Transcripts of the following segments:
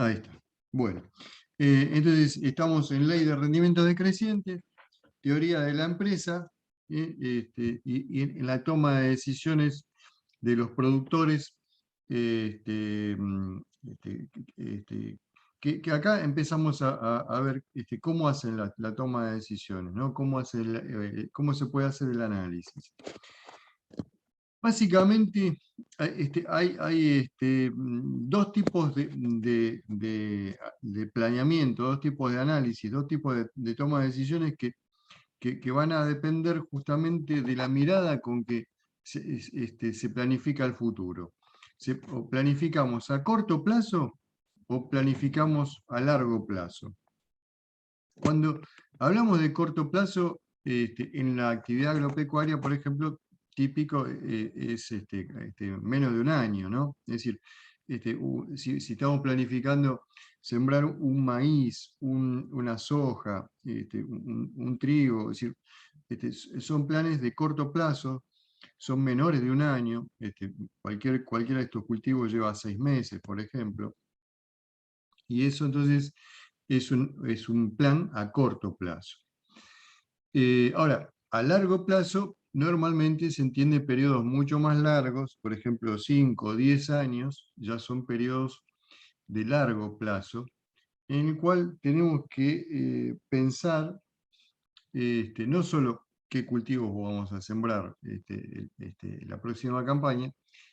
Ahí está. Bueno, entonces estamos en ley de rendimiento decreciente, teoría de la empresa, y en la toma de decisiones de los productores, este, mm, este, este, que acá empezamos a ver cómo hacen la toma de decisiones, ¿no? Cómo se puede hacer el análisis. Básicamente, hay dos tipos de planeamiento, dos tipos de análisis, dos tipos de toma de decisiones que van a depender justamente de la mirada con que se planifica el futuro. O planificamos a corto plazo o planificamos a largo plazo. Cuando hablamos de corto plazo, en la actividad agropecuaria, por ejemplo, típico es menos de un año, ¿no? Es decir, si estamos planificando sembrar un maíz, una soja, un trigo, es decir, son planes de corto plazo, son menores de un año, cualquiera de estos cultivos lleva 6 meses, por ejemplo, y eso entonces es un plan a corto plazo. Ahora, a largo plazo, normalmente se entiende periodos mucho más largos, por ejemplo, 5 o 10 años, ya son periodos de largo plazo, en el cual tenemos que pensar no solo qué cultivos vamos a sembrar la próxima campaña,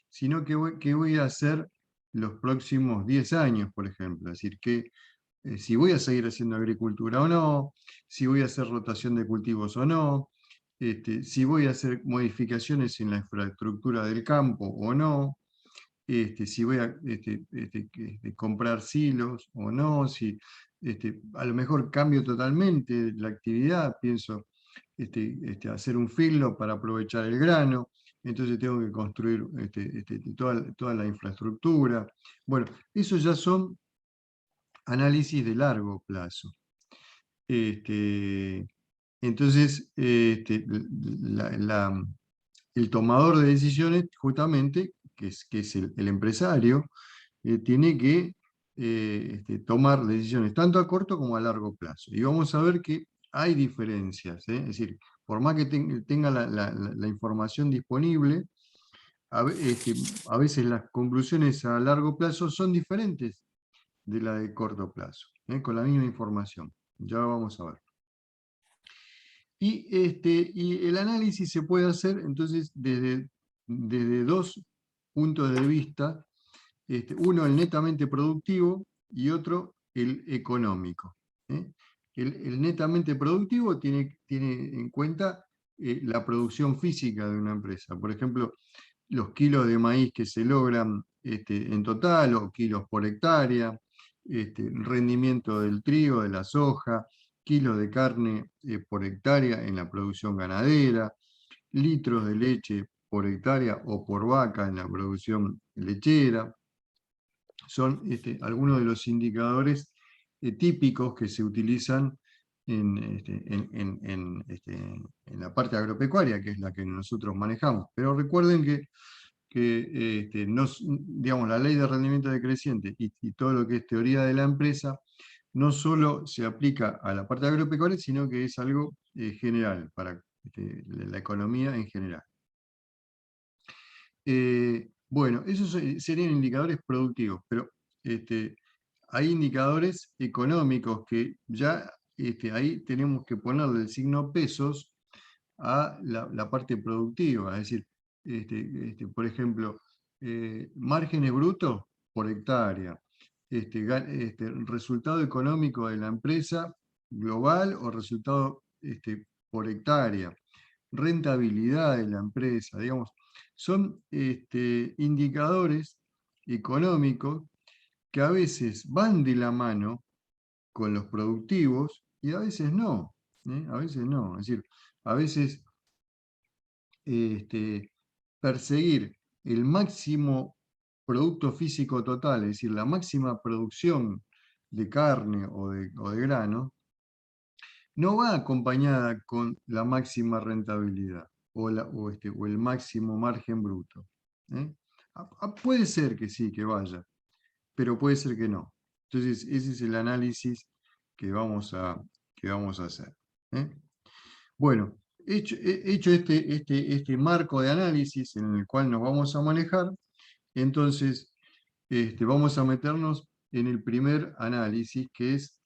sino qué voy a hacer los próximos 10 años, por ejemplo. Es decir, si voy a seguir haciendo agricultura o no, si voy a hacer rotación de cultivos o no, si voy a hacer modificaciones en la infraestructura del campo o no, si voy a comprar silos o no, si a lo mejor cambio totalmente la actividad, pienso hacer un filo para aprovechar el grano, entonces tengo que construir toda la infraestructura. Bueno, esos ya son análisis de largo plazo. Este, entonces, el tomador de decisiones, justamente, que es el empresario, tiene que tomar decisiones tanto a corto como a largo plazo. Y vamos a ver que hay diferencias, ¿eh? Es decir, por más que tenga la información disponible, a veces las conclusiones a largo plazo son diferentes de la de corto plazo, con la misma información. Ya lo vamos a ver. Y el análisis se puede hacer entonces desde dos puntos de vista, uno el netamente productivo y otro el económico. ¿Eh? El netamente productivo tiene en cuenta la producción física de una empresa. Por ejemplo, los kilos de maíz que se logran en total o kilos por hectárea, rendimiento del trigo, de la soja, kilos de carne por hectárea en la producción ganadera, litros de leche por hectárea o por vaca en la producción lechera. Son algunos de los indicadores típicos que se utilizan en la parte agropecuaria, que es la que nosotros manejamos. Pero recuerden que digamos, la ley de rendimiento decreciente y todo lo que es teoría de la empresa no solo se aplica a la parte agropecuaria, sino que es algo general para la economía en general. Bueno, esos serían indicadores productivos, pero hay indicadores económicos que ya ahí tenemos que ponerle el signo pesos a la parte productiva, es decir, por ejemplo, márgenes brutos por hectárea, resultado económico de la empresa global o resultado por hectárea, rentabilidad de la empresa, digamos, son indicadores económicos que a veces van de la mano con los productivos y a veces no, a veces no, es decir, a veces perseguir el máximo producto físico total, es decir, la máxima producción de carne o de grano, no va acompañada con la máxima rentabilidad o el máximo margen bruto. ¿Eh? Puede ser que sí, que vaya, pero puede ser que no. Entonces, ese es el análisis que vamos a hacer. ¿Eh? Bueno, hecho este marco de análisis en el cual nos vamos a manejar, entonces vamos a meternos en el primer análisis, que es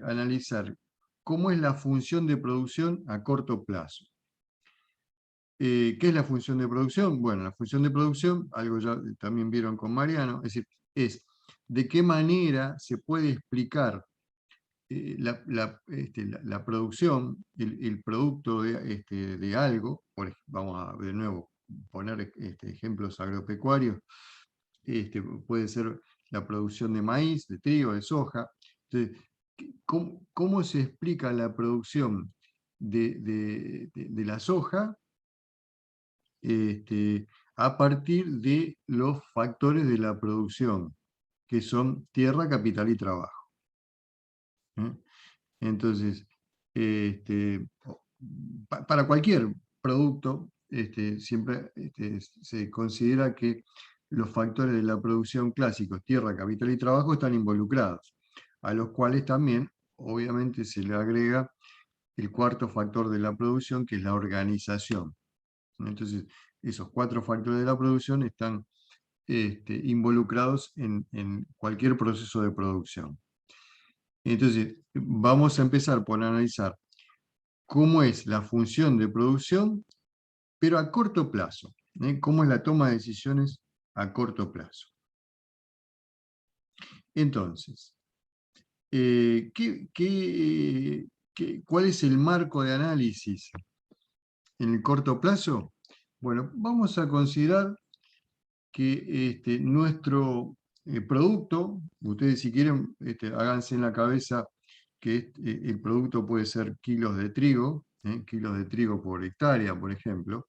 analizar cómo es la función de producción a corto plazo. ¿Qué es la función de producción? Bueno, la función de producción, algo ya también vieron con Mariano, es decir, es de qué manera se puede explicar la producción, el producto de algo. Vamos a de nuevo poner ejemplos agropecuarios. Puede ser la producción de maíz, de trigo, de soja. Entonces, ¿cómo se explica la producción de la soja a partir de los factores de la producción, que son tierra, capital y trabajo? ¿Eh? Entonces, para cualquier producto, siempre se considera que los factores de la producción clásicos, tierra, capital y trabajo, están involucrados, a los cuales también, obviamente, se le agrega el cuarto factor de la producción, que es la organización. Entonces, esos cuatro factores de la producción están involucrados en cualquier proceso de producción. Entonces, vamos a empezar por analizar cómo es la función de producción, pero a corto plazo. Cómo es la toma de decisiones a corto plazo. Entonces, ¿cuál es el marco de análisis en el corto plazo? Bueno, vamos a considerar que nuestro producto, ustedes si quieren, háganse en la cabeza que el producto puede ser kilos de trigo por hectárea, por ejemplo,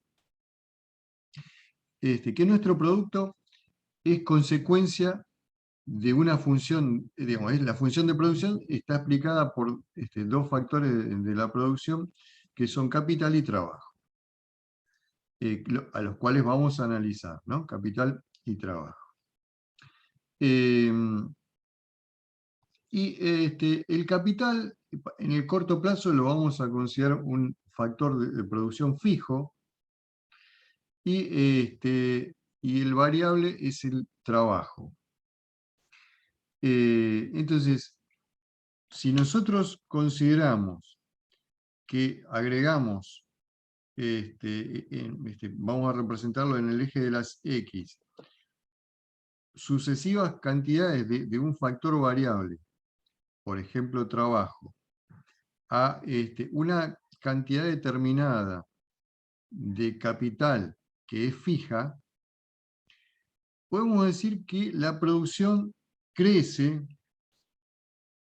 que nuestro producto es consecuencia de una función, digamos, la función de producción está explicada por dos factores de la producción, que son capital y trabajo, a los cuales vamos a analizar, ¿no? Capital y trabajo. El capital, en el corto plazo, lo vamos a considerar un factor de producción fijo, y el variable es el trabajo. Entonces, si nosotros consideramos que agregamos, vamos a representarlo en el eje de las X, sucesivas cantidades de un factor variable, por ejemplo trabajo, a una cantidad determinada de capital que es fija, podemos decir que la producción crece.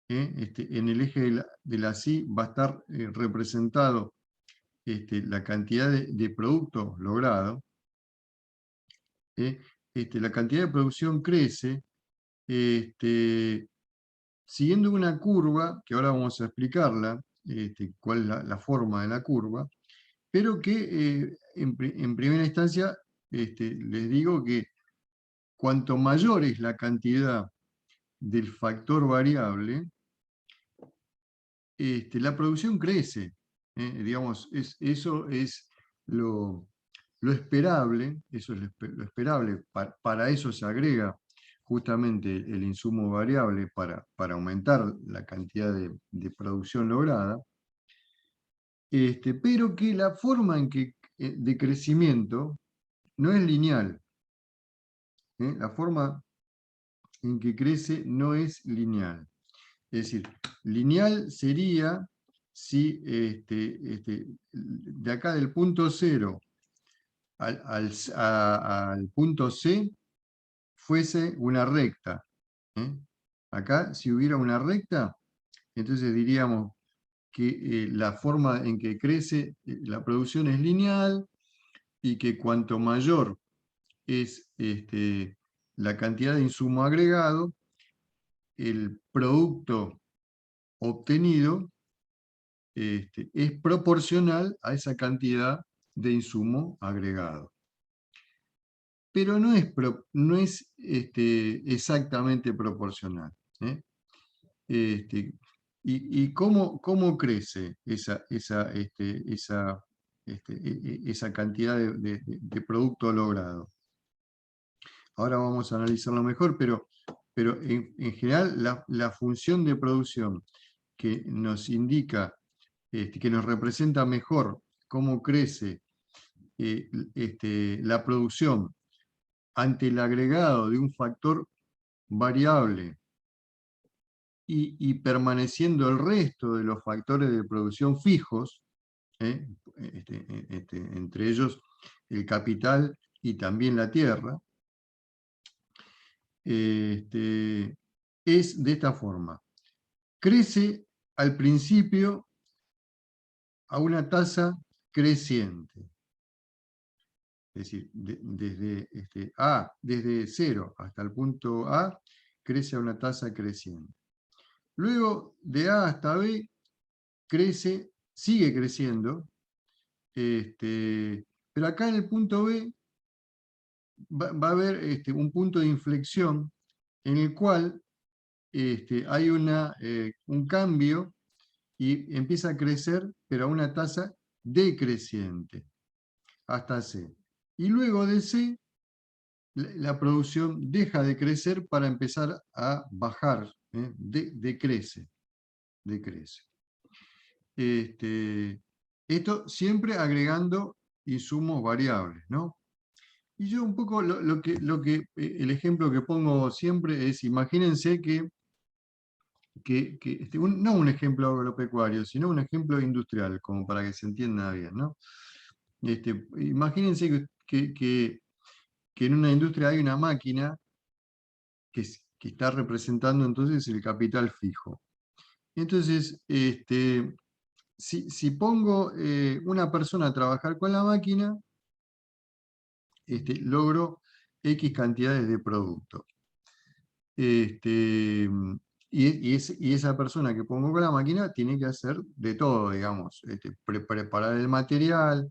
En el eje de la Y va a estar representado la cantidad de productos logrados. La cantidad de producción crece siguiendo una curva, que ahora vamos a explicarla, cuál es la forma de la curva, pero que en primera instancia les digo que cuanto mayor es la cantidad del factor variable, la producción crece. Digamos, eso es lo esperable, eso es lo esperable. Para eso se agrega justamente el insumo variable para aumentar la cantidad de producción lograda, pero que la forma de crecimiento no es lineal. La forma en que crece no es lineal. Es decir, lineal sería si de acá del punto 0 al punto C fuese una recta. Acá, si hubiera una recta, entonces diríamos que la forma en que crece la producción es lineal, y que cuanto mayor es la cantidad de insumo agregado, el producto obtenido es proporcional a esa cantidad de insumo agregado. pero no es exactamente proporcional. ¿Eh? Este, y cómo crece esa cantidad de producto logrado. Ahora vamos a analizarlo mejor, pero en general la función de producción que nos indica, que nos representa mejor cómo crece la producción ante el agregado de un factor variable y permaneciendo el resto de los factores de producción fijos, entre ellos el capital y también la tierra, es de esta forma. Crece al principio a una tasa creciente. Es decir, desde 0 hasta el punto A, crece a una tasa creciente. Luego, de A hasta B, sigue creciendo, pero acá en el punto B va a haber un punto de inflexión en el cual hay un cambio y empieza a crecer, pero a una tasa decreciente, hasta C. Y luego de C, la producción deja de crecer para empezar a bajar, decrece. Esto siempre agregando insumos variables, ¿no? Y yo un poco el ejemplo que pongo siempre es, imagínense no un ejemplo agropecuario, sino un ejemplo industrial, como para que se entienda bien, ¿no? Imagínense que en una industria hay una máquina que está representando entonces el capital fijo. Entonces, si pongo una persona a trabajar con la máquina, logro X cantidades de producto. Y esa persona que pongo con la máquina tiene que hacer de todo, digamos, preparar el material,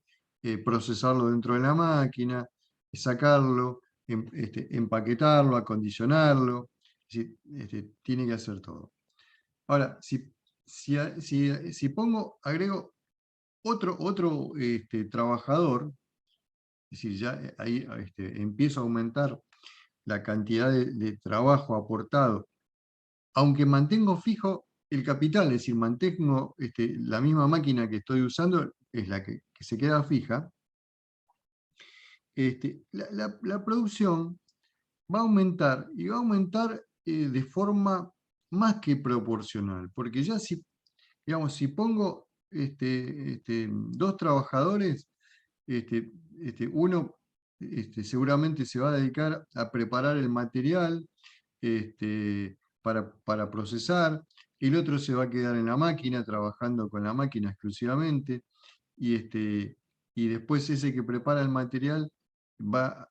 procesarlo dentro de la máquina, sacarlo, empaquetarlo, acondicionarlo, es decir, tiene que hacer todo. Ahora, si agrego otro trabajador, es decir, ya ahí empiezo a aumentar la cantidad de trabajo aportado, aunque mantengo fijo el capital, es decir, mantengo la misma máquina que estoy usando, es la que se queda fija, la producción va a aumentar, y va a aumentar de forma más que proporcional, porque ya si pongo dos trabajadores, uno seguramente se va a dedicar a preparar el material para procesar, el otro se va a quedar en la máquina, trabajando con la máquina exclusivamente, y después ese que prepara el material va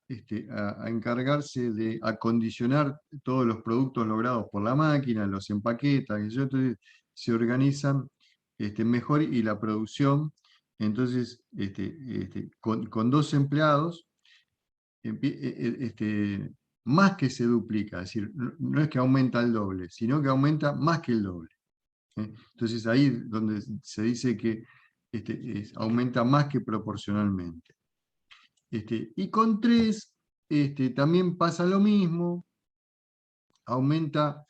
a encargarse de acondicionar todos los productos logrados por la máquina, los empaqueta, entonces se organizan mejor, y la producción, entonces, con dos empleados, más que se duplica, es decir, no es que aumenta el doble, sino que aumenta más que el doble. Entonces ahí es donde se dice que aumenta más que proporcionalmente. Y con 3 también pasa lo mismo, aumenta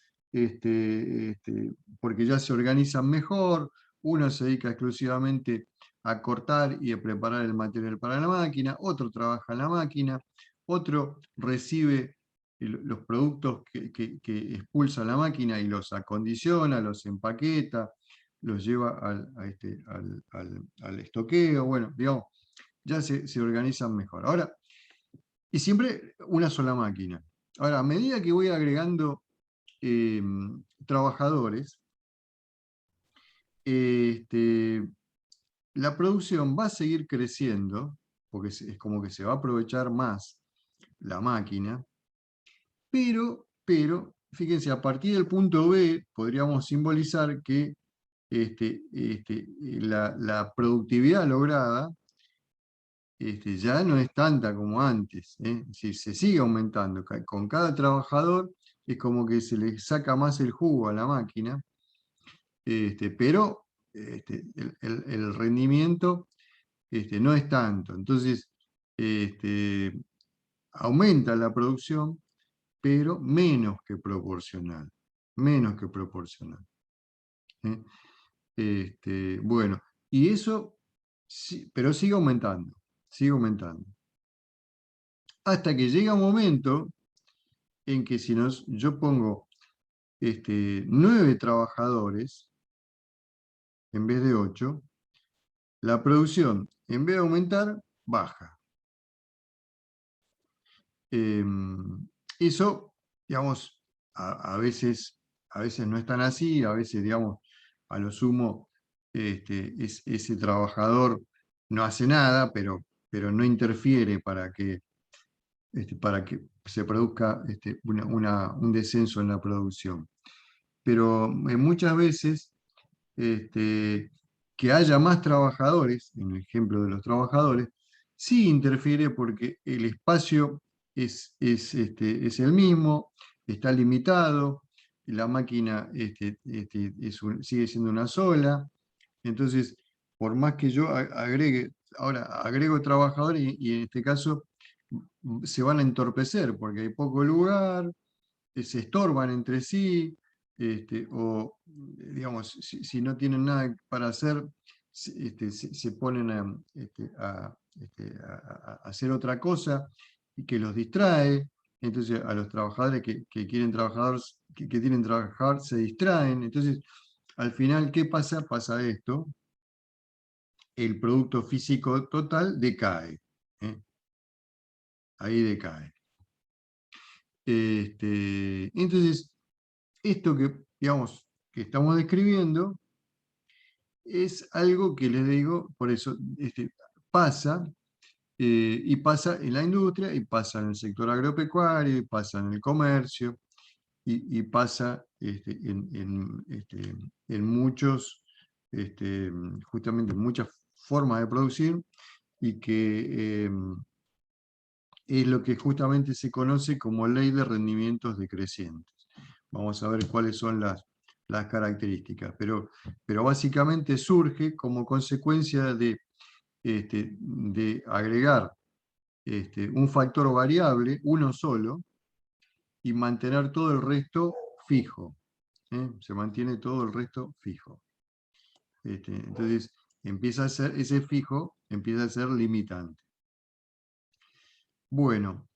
porque ya se organizan mejor, uno se dedica exclusivamente a cortar y a preparar el material para la máquina, otro trabaja en la máquina, otro recibe los productos que expulsa la máquina y los acondiciona, los empaqueta, los lleva al estoqueo, bueno, digamos, ya se organizan mejor. Ahora, y siempre una sola máquina. Ahora, a medida que voy agregando trabajadores, la producción va a seguir creciendo, porque es como que se va a aprovechar más la máquina, pero fíjense, a partir del punto B podríamos simbolizar que la productividad lograda ya no es tanta como antes, ¿eh? Si se sigue aumentando, con cada trabajador es como que se le saca más el jugo a la máquina, pero el rendimiento no es tanto. Entonces, este, aumenta la producción, pero menos que proporcional, menos que proporcional. ¿Eh? Bueno, y eso, sí, pero sigue aumentando, sigue aumentando. Hasta que llega un momento en que si yo pongo 9 trabajadores en vez de 8, la producción, en vez de aumentar, baja. Eso, digamos, a veces no es tan así, a veces, digamos, a lo sumo, ese trabajador no hace nada, pero no interfiere para que se produzca un descenso en la producción. Pero muchas veces que haya más trabajadores, en el ejemplo de los trabajadores, sí interfiere porque el espacio es el mismo, está limitado, la máquina sigue siendo una sola, entonces, por más que yo ahora agrego trabajadores y en este caso se van a entorpecer porque hay poco lugar, se estorban entre sí, o digamos, si no tienen nada para hacer, se ponen a hacer otra cosa y que los distrae. Entonces a los trabajadores que quieren que quieren trabajar se distraen. Entonces, al final, ¿qué pasa? Pasa esto, el producto físico total decae. ¿Eh? Ahí decae. Entonces, esto que, digamos, que estamos describiendo es algo que les digo, por eso pasa, y pasa en la industria, y pasa en el sector agropecuario, y pasa en el comercio, y pasa en muchos, justamente en muchas formas de producir, y que es lo que justamente se conoce como ley de rendimientos decrecientes. Vamos a ver cuáles son las características, pero básicamente surge como consecuencia de agregar un factor variable, uno solo, y mantener todo el resto fijo. Se mantiene todo el resto fijo. Entonces, empieza a ser, ese fijo empieza a ser limitante. Bueno,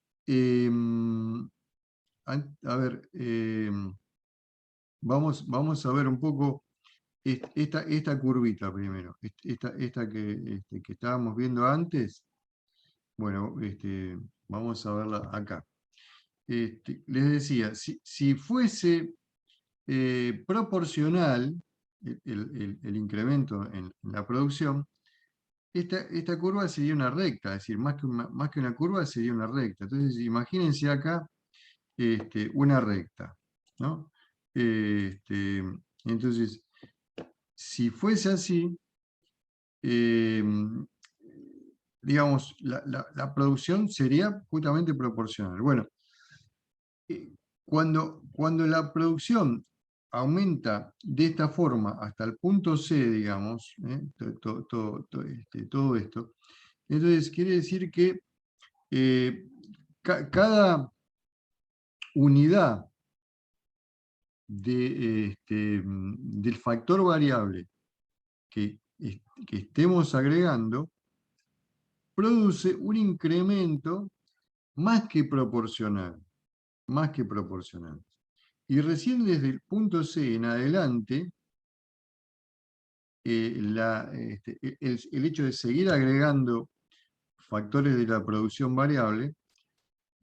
a ver, vamos a ver un poco esta curvita primero, esta que estábamos viendo antes. Bueno, vamos a verla acá. Les decía, si fuese proporcional el incremento en la producción, esta curva sería una recta, es decir, más que una curva sería una recta. Entonces, imagínense acá una recta, ¿no? Entonces, si fuese así, digamos, la producción sería justamente proporcional. Bueno, cuando la producción aumenta de esta forma hasta el punto C, digamos, todo esto, entonces quiere decir que cada unidad del factor variable que estemos agregando produce un incremento más que proporcional, más que proporcional. Y recién desde el punto C en adelante, el hecho de seguir agregando factores de la producción variable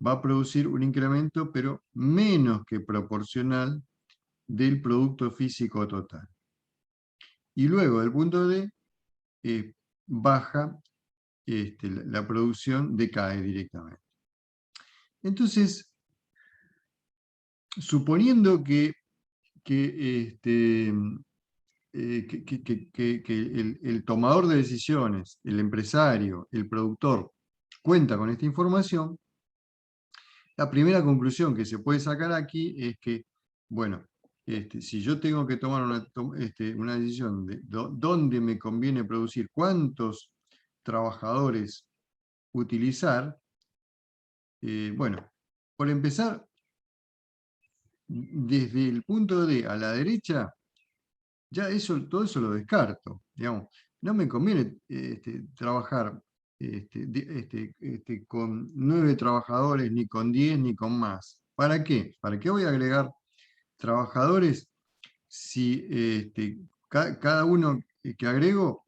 va a producir un incremento, pero menos que proporcional del producto físico total. Y luego del punto D, baja, la producción decae directamente. Entonces, suponiendo que el tomador de decisiones, el empresario, el productor, cuenta con esta información, la primera conclusión que se puede sacar aquí es que, bueno, si yo tengo que tomar una decisión de dónde me conviene producir, cuántos trabajadores utilizar, bueno, por empezar, desde el punto D a la derecha, ya todo eso lo descarto, digamos. No me conviene trabajar con 9 trabajadores, ni con 10, ni con más. ¿Para qué? ¿Para qué voy a agregar trabajadores si cada uno que agrego,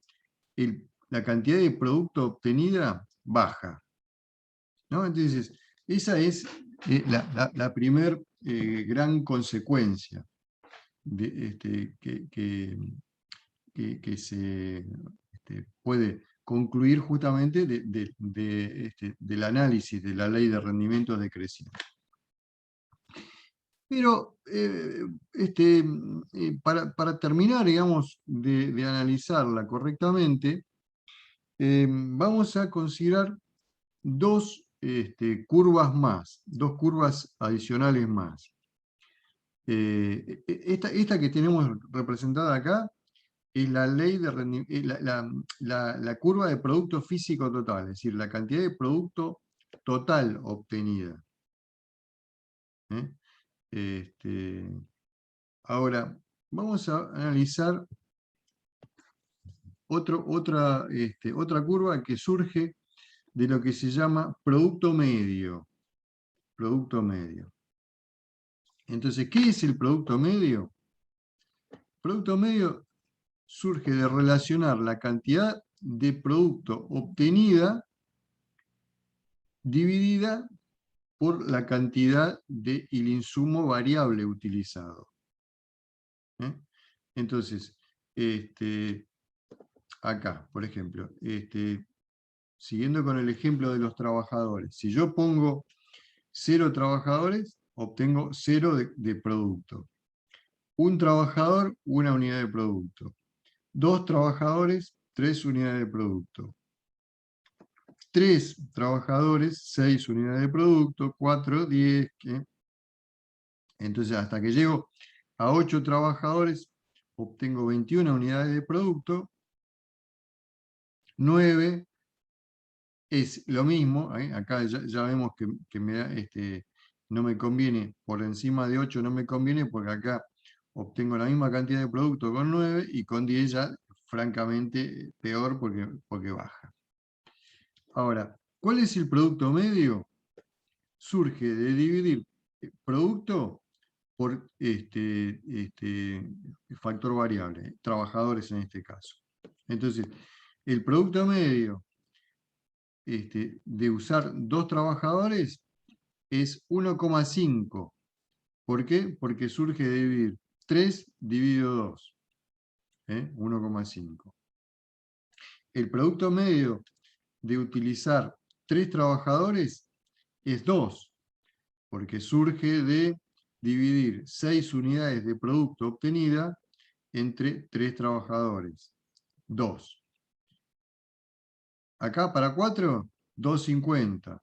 la cantidad de producto obtenida baja? ¿No? Entonces, esa es la primer gran consecuencia que se puede concluir justamente del análisis de la ley de rendimientos decrecientes. Pero para terminar, digamos, de analizarla correctamente, vamos a considerar dos curvas más, dos curvas adicionales más. Esta que tenemos representada acá es la ley de la curva de producto físico total, es decir, la cantidad de producto total obtenida. Ahora, vamos a analizar otra curva que surge de lo que se llama producto medio. Producto medio. Entonces, ¿qué es el producto medio? El producto medio surge de relacionar la cantidad de producto obtenida dividida por la cantidad del insumo variable utilizado. Entonces, acá, por ejemplo, siguiendo con el ejemplo de los trabajadores, si yo pongo 0 trabajadores, obtengo 0 de producto. Un trabajador, 1 unidad de producto. 2 trabajadores, 3 unidades de producto. 3 trabajadores, 6 unidades de producto. 4, 10. Entonces, hasta que llego a 8 trabajadores, obtengo 21 unidades de producto. 9 es lo mismo. Acá ya vemos que no me conviene, por encima de 8 no me conviene, porque acá obtengo la misma cantidad de producto con 9 y con 10 ya francamente peor porque baja. Ahora, ¿cuál es el producto medio? Surge de dividir producto por factor variable, trabajadores en este caso. Entonces, el producto medio de usar 2 trabajadores es 1,5. ¿Por qué? Porque surge de dividir 3 dividido 2. 1,5. El producto medio de utilizar 3 trabajadores es 2, porque surge de dividir 6 unidades de producto obtenida entre 3 trabajadores. 2. Acá para 4, 2,50.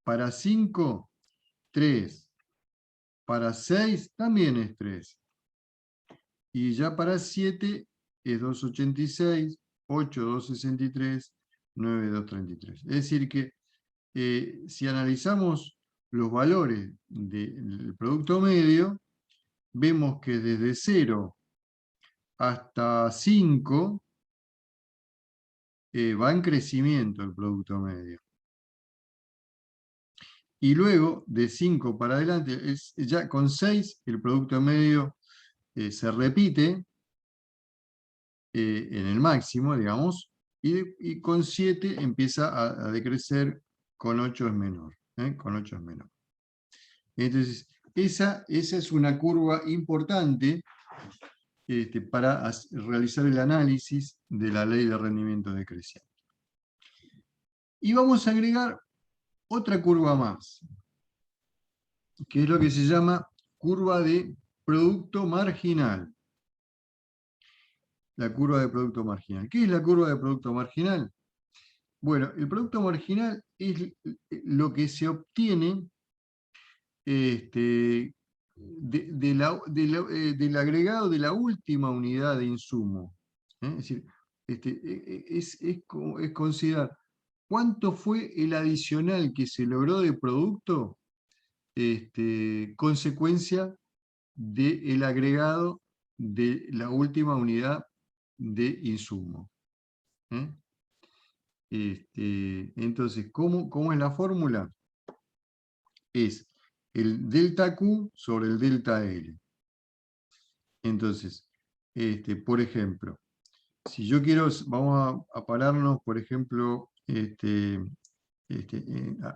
Para 5, 3. Para 6 también es 3. Y ya para 7 es 2,86, 8, 2,63, 9, 2,33. Es decir que si analizamos los valores del producto medio, vemos que desde 0 hasta 5 va en crecimiento el producto medio. Y luego, de 5 para adelante, ya con 6 el producto medio se repite en el máximo, digamos, y con 7 empieza a decrecer, con 8 es menor. Con 8 es menor. Entonces, esa es una curva importante para realizar el análisis de la ley de rendimiento decreciente. Y vamos a agregar otra curva más, que es lo que se llama curva de producto marginal. La curva de producto marginal. ¿Qué es la curva de producto marginal? Bueno, el producto marginal es lo que se obtiene del agregado de la última unidad de insumo. Es decir, es considerar cuánto fue el adicional que se logró de producto consecuencia del agregado de la última unidad de insumo. ¿Eh? Entonces, ¿cómo es la fórmula? Es el delta Q sobre el delta L. Entonces, por ejemplo, si yo quiero, vamos a pararnos, por ejemplo,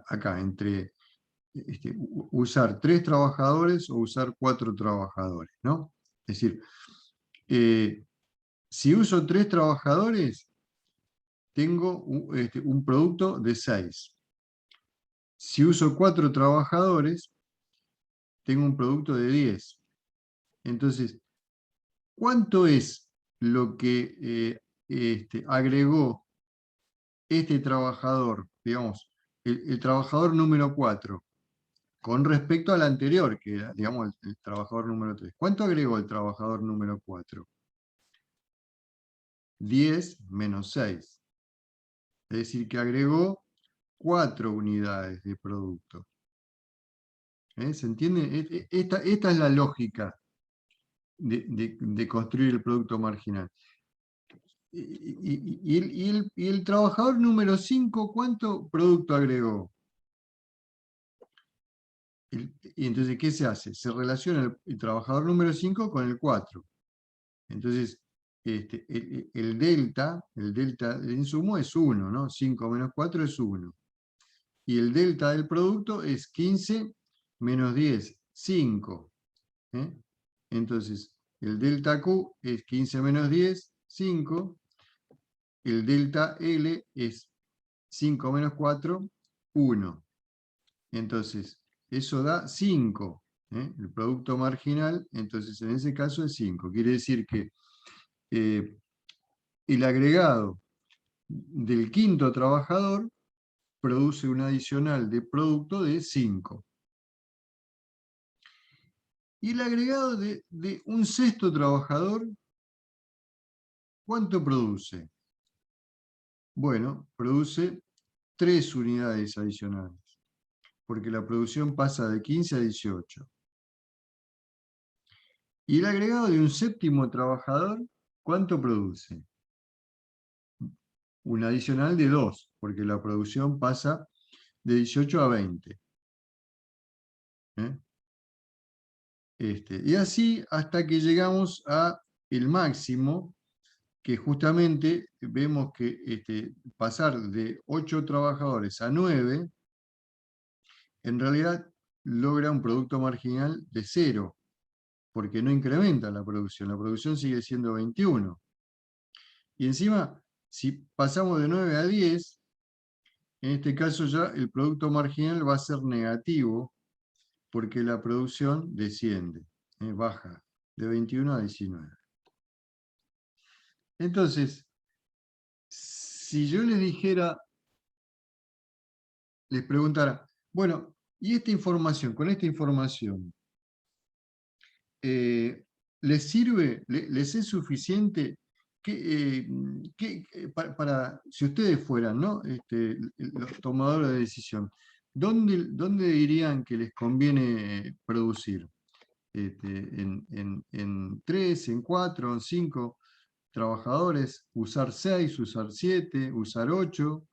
acá, entre usar 3 trabajadores o usar 4 trabajadores, ¿no? Es decir, si uso 3 trabajadores, tengo un producto de 6. Si uso 4 trabajadores, tengo un producto de 10. Entonces, ¿cuánto es lo que agregó este trabajador, digamos, el trabajador número 4, con respecto al anterior, que era, digamos, el trabajador número 3? ¿Cuánto agregó el trabajador número 4? 10 menos 6. Es decir, que agregó 4 unidades de producto. ¿Se entiende? Esta es la lógica de construir el producto marginal. Y el trabajador número 5, ¿cuánto producto agregó? Y entonces, ¿qué se hace? Se relaciona el trabajador número 5 con el 4. Entonces, el delta del insumo es 1, ¿no? 5 menos 4 es 1. Y el delta del producto es 15 menos 10, 5. Entonces, el delta Q es 15 menos 10, 5. El delta L es 5 menos 4, 1. Entonces, eso da 5. El producto marginal, entonces en ese caso es 5. Quiere decir que el agregado del quinto trabajador produce un adicional de producto de 5. Y el agregado de un sexto trabajador, ¿cuánto produce? Bueno, produce 3 unidades adicionales, porque la producción pasa de 15 a 18. Y el agregado de un séptimo trabajador, ¿cuánto produce? Un adicional de 2, porque la producción pasa de 18 a 20. Y así hasta que llegamos a el máximo, que justamente vemos que pasar de 8 trabajadores a 9, en realidad logra un producto marginal de 0, porque no incrementa la producción sigue siendo 21. Y encima, si pasamos de 9 a 10, en este caso ya el producto marginal va a ser negativo, porque la producción desciende, baja de 21 a 19. Entonces, si yo les dijera, les preguntara, bueno, ¿y esta información, con esta información, les sirve, les es suficiente para, si ustedes fueran, ¿no? Los tomadores de decisión, ¿dónde dirían que les conviene producir? En 3, en 4, en 5 trabajadores, usar 6, usar 7, usar 8.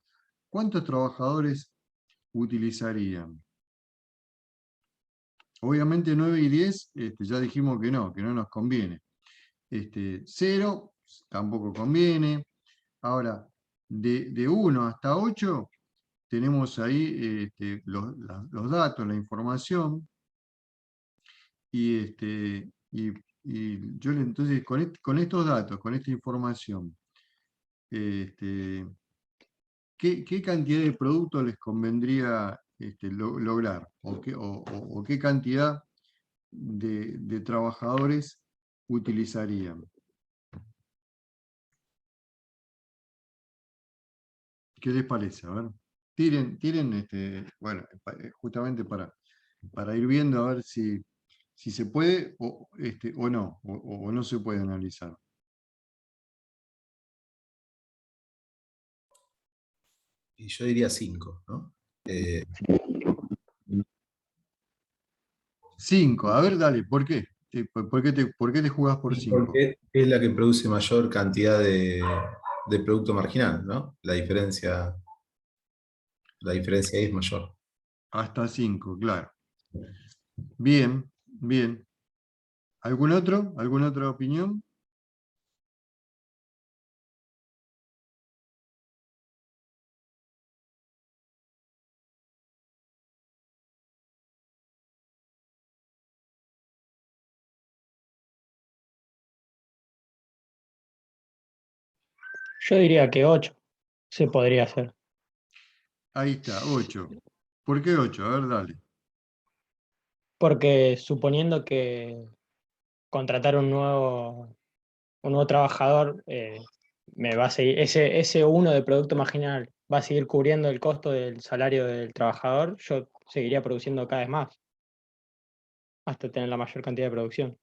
¿Cuántos trabajadores utilizarían? Obviamente 9 y 10 ya dijimos que no nos conviene. 0 tampoco conviene. Ahora, de 1 hasta 8 tenemos ahí los datos, la información. Y yo entonces con estos datos, con esta información, ¿qué cantidad de producto les convendría lograr? ¿O qué cantidad de trabajadores utilizarían? ¿Qué les parece? A ver, tiren, bueno, justamente para ir viendo a ver si se puede o no, o no se puede analizar. Y yo diría 5, ¿no? 5, a ver, dale, ¿por qué? ¿Por qué te jugás por 5? Porque es la que produce mayor cantidad de producto marginal, ¿no? La diferencia ahí es mayor. Hasta 5, claro. Bien, bien. ¿Algún otro? ¿Alguna otra opinión? Yo diría que 8 se podría hacer. Ahí está, 8. ¿Por qué 8? A ver, dale. Porque suponiendo que contratar un nuevo trabajador me va a seguir, ese uno de producto marginal va a seguir cubriendo el costo del salario del trabajador, yo seguiría produciendo cada vez más, hasta tener la mayor cantidad de producción.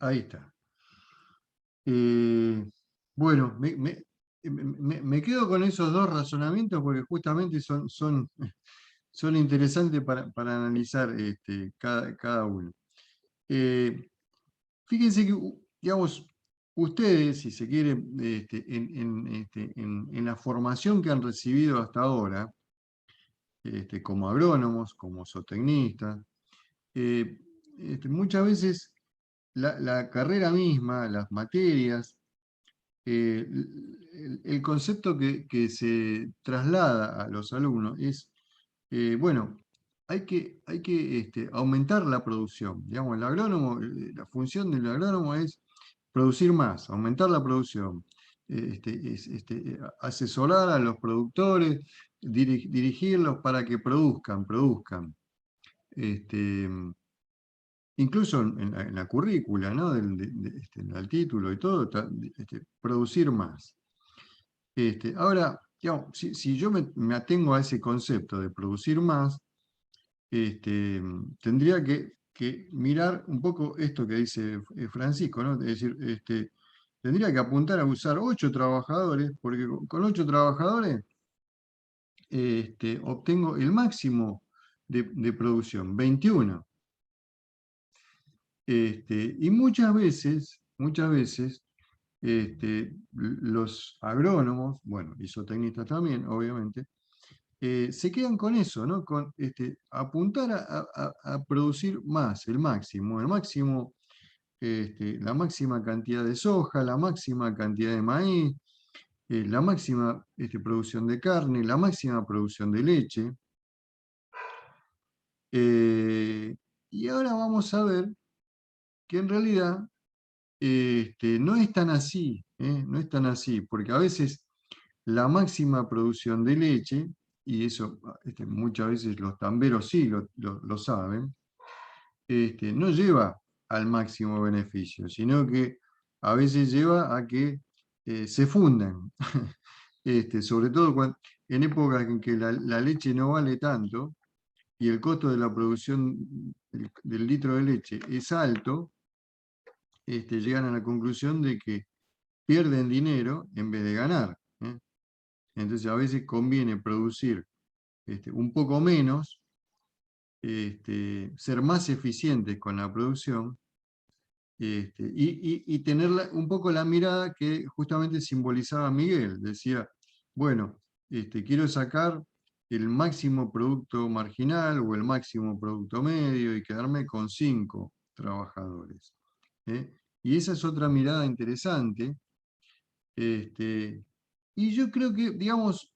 Ahí está. Bueno, me quedo con esos dos razonamientos porque justamente son interesantes para analizar cada uno. Fíjense que, digamos, ustedes, si se quiere, en la formación que han recibido hasta ahora, como agrónomos, como zootecnistas, eh, muchas veces la carrera misma, las materias, el concepto que se traslada a los alumnos es, bueno, hay que aumentar la producción. Digamos, el agrónomo, la función del agrónomo es producir más, aumentar la producción, asesorar a los productores, dirigirlos para que produzcan. Este, Incluso en la currícula, ¿no? Del título y todo, producir más. Ahora, digamos, si yo me atengo a ese concepto de producir más, tendría que mirar un poco esto que dice Francisco, ¿no? Es decir, tendría que apuntar a usar 8 trabajadores, porque con 8 trabajadores obtengo el máximo de producción, 21. Y muchas veces, los agrónomos, bueno, y zootecnistas también, obviamente, se quedan con eso, ¿no? Con apuntar a producir más, el máximo, la máxima cantidad de soja, la máxima cantidad de maíz, la máxima producción de carne, la máxima producción de leche. Y ahora vamos a ver que en realidad no es tan así, no es tan así, porque a veces la máxima producción de leche, y eso muchas veces los tamberos sí lo saben, no lleva al máximo beneficio, sino que a veces lleva a que se fundan, sobre todo en épocas en que la leche no vale tanto y el costo de la producción del litro de leche es alto, llegan a la conclusión de que pierden dinero en vez de ganar. Entonces a veces conviene producir un poco menos, ser más eficientes con la producción, y tener un poco la mirada que justamente simbolizaba Miguel. Decía, bueno, quiero sacar el máximo producto marginal o el máximo producto medio y quedarme con 5 trabajadores. Y esa es otra mirada interesante. Y yo creo que, digamos,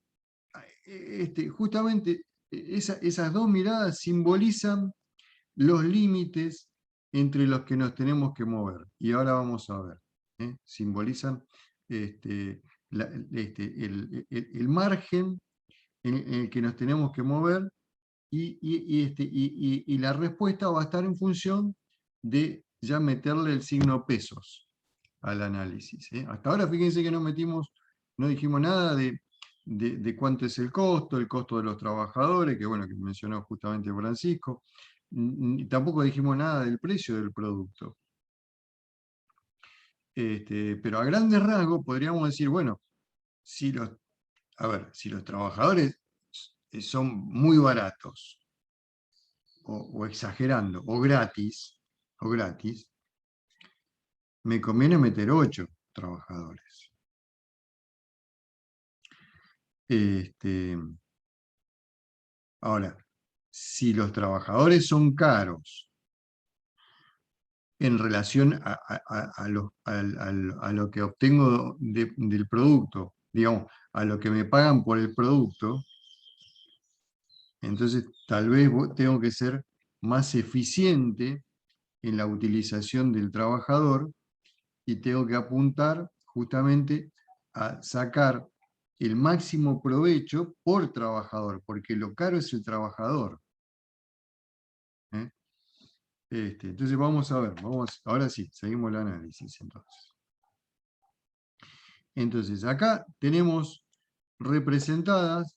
justamente esas dos miradas simbolizan los límites entre los que nos tenemos que mover. Y ahora vamos a ver. Simbolizan el margen en el que nos tenemos que mover y la respuesta va a estar en función de ya meterle el signo pesos al análisis. Hasta ahora fíjense que no metimos no dijimos nada de cuánto es el costo de los trabajadores, que bueno, que mencionó justamente Francisco. Tampoco dijimos nada del precio del producto. Pero a grandes rasgos podríamos decir, bueno, si los trabajadores son muy baratos, o exagerando, o gratis, me conviene meter 8 trabajadores. Ahora, si los trabajadores son caros en relación a lo que obtengo del producto, digamos, a lo que me pagan por el producto, entonces tal vez tengo que ser más eficiente en la utilización del trabajador y tengo que apuntar justamente a sacar el máximo provecho por trabajador, porque lo caro es el trabajador. ¿Eh? Entonces vamos a ver, ahora sí, seguimos el análisis entonces. Entonces acá tenemos representadas,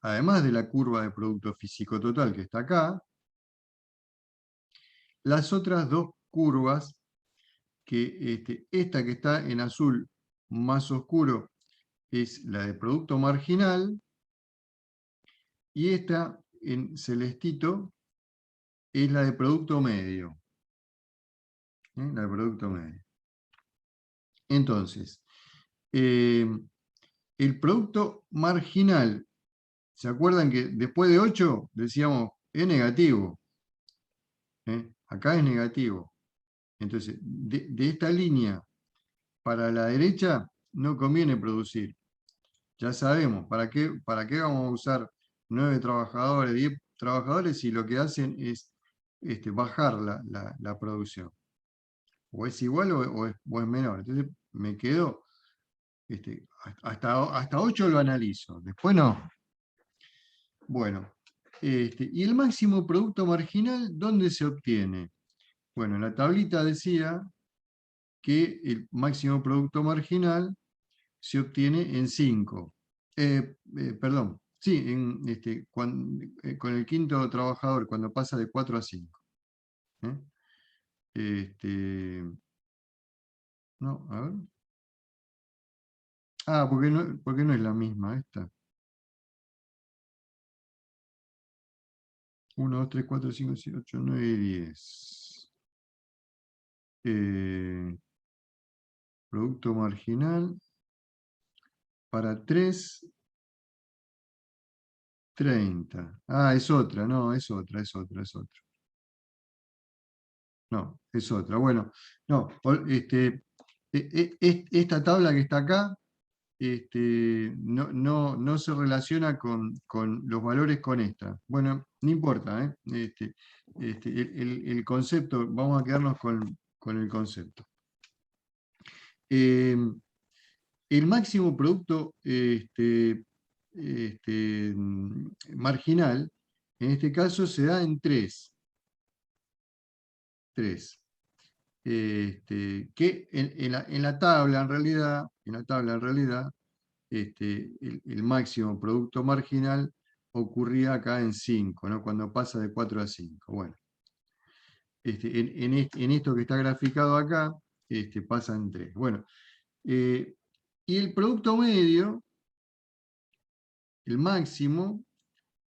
además de la curva de producto físico total que está acá, las otras dos curvas, que esta que está en azul más oscuro es la de producto marginal, y esta en celestito es la de producto medio. La de producto medio. Entonces, el producto marginal, ¿se acuerdan que después de 8 decíamos es negativo? Acá es negativo. Entonces, de esta línea para la derecha no conviene producir. Ya sabemos, ¿para qué vamos a usar 9 trabajadores, 10 trabajadores si lo que hacen es bajar la producción? O es igual o es menor. Entonces me quedo, hasta 8 lo analizo, después no. Bueno, ¿y el máximo producto marginal dónde se obtiene? Bueno, en la tablita decía que el máximo producto marginal se obtiene en 5. Perdón, sí, con el quinto trabajador, cuando pasa de 4 a 5. No, a ver. Ah, porque no es la misma esta. 1, 2, 3, 4, 5, 6, 8, 9 y 10. Producto marginal para 3, 30. Ah, es otra, no, es otra. No, es otra. Bueno, no, esta tabla que está acá no se relaciona con los valores con esta. Bueno, no importa, el concepto, vamos a quedarnos con el concepto. El máximo producto marginal, en este caso, se da en 3. Que en la tabla, en realidad, el máximo producto marginal ocurría acá en 5, ¿no? Cuando pasa de 4 a 5. Bueno, en esto que está graficado acá, pasa en 3. Bueno, y el producto medio, el máximo,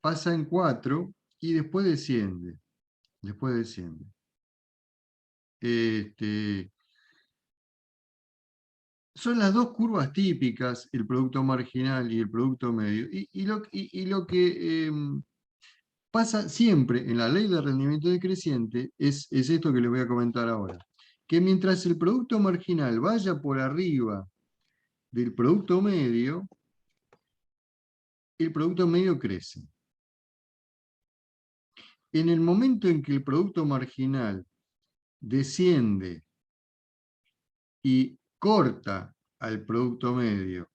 pasa en 4 y después desciende. Son las dos curvas típicas, el producto marginal y el producto medio. Y lo que pasa siempre en la ley de rendimiento decreciente es esto que les voy a comentar ahora. Que mientras el producto marginal vaya por arriba del producto medio, el producto medio crece. En el momento en que el producto marginal desciende y corta al producto medio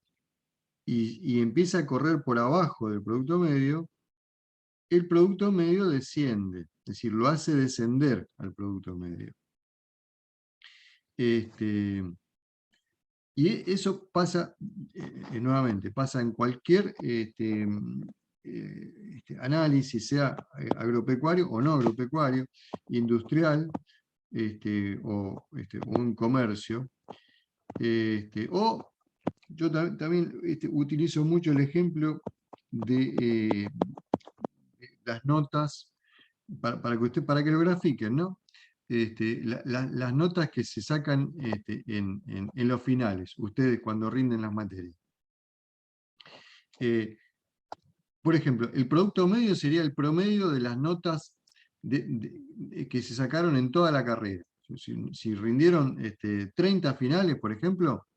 y empieza a correr por abajo del producto medio, el producto medio desciende, es decir, lo hace descender al producto medio. eso pasa, nuevamente, pasa en cualquier análisis, sea agropecuario o no agropecuario, industrial, o un comercio. O yo también utilizo mucho el ejemplo de las notas, para que lo grafiquen, ¿no? Las notas que se sacan en los finales, ustedes cuando rinden las materias. Por ejemplo, el producto medio sería el promedio de las notas que se sacaron en toda la carrera. Si rindieron 30 finales, por ejemplo,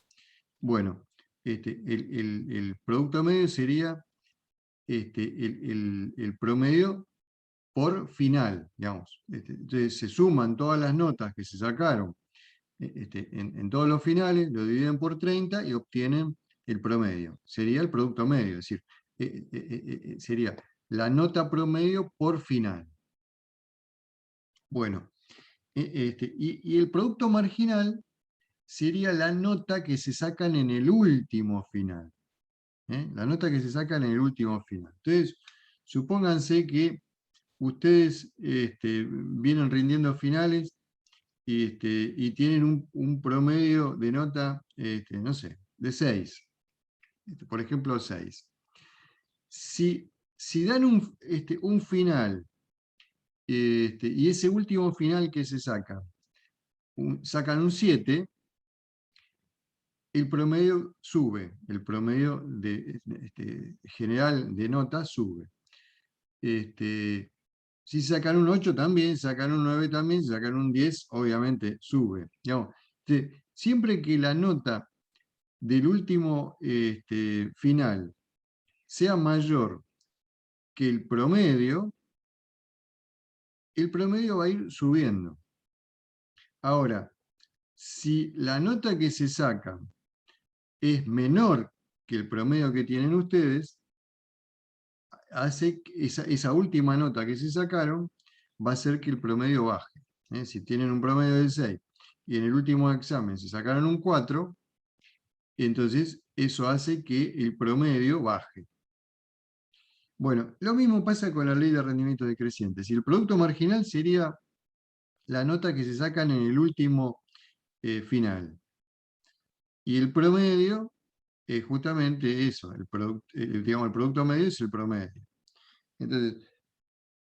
bueno, el producto medio sería el promedio por final, digamos. Entonces se suman todas las notas que se sacaron en todos los finales, lo dividen por 30 y obtienen el promedio. Sería el producto medio, es decir, sería la nota promedio por final. Bueno, y el producto marginal sería la nota que se sacan en el último final. La nota que se sacan en el último final. Entonces, supónganse que ustedes vienen rindiendo finales y tienen un promedio de nota, no sé, de 6. Por ejemplo, 6. Si dan un final, y ese último final que se saca, sacan un 7, el promedio sube, el promedio general de nota sube. Si sacan un 8 también, sacan un 9 también, si sacan un 10, obviamente sube. Digamos, siempre que la nota del último final sea mayor que el promedio va a ir subiendo. Ahora, si la nota que se saca es menor que el promedio que tienen ustedes, hace que esa última nota que se sacaron va a hacer que el promedio baje. Si tienen un promedio de 6 y en el último examen se sacaron un 4, entonces eso hace que el promedio baje. Bueno, lo mismo pasa con la ley de rendimiento decreciente. Si el producto marginal sería la nota que se sacan en el último final. Y el promedio es justamente eso, digamos, el producto medio es el promedio. Entonces,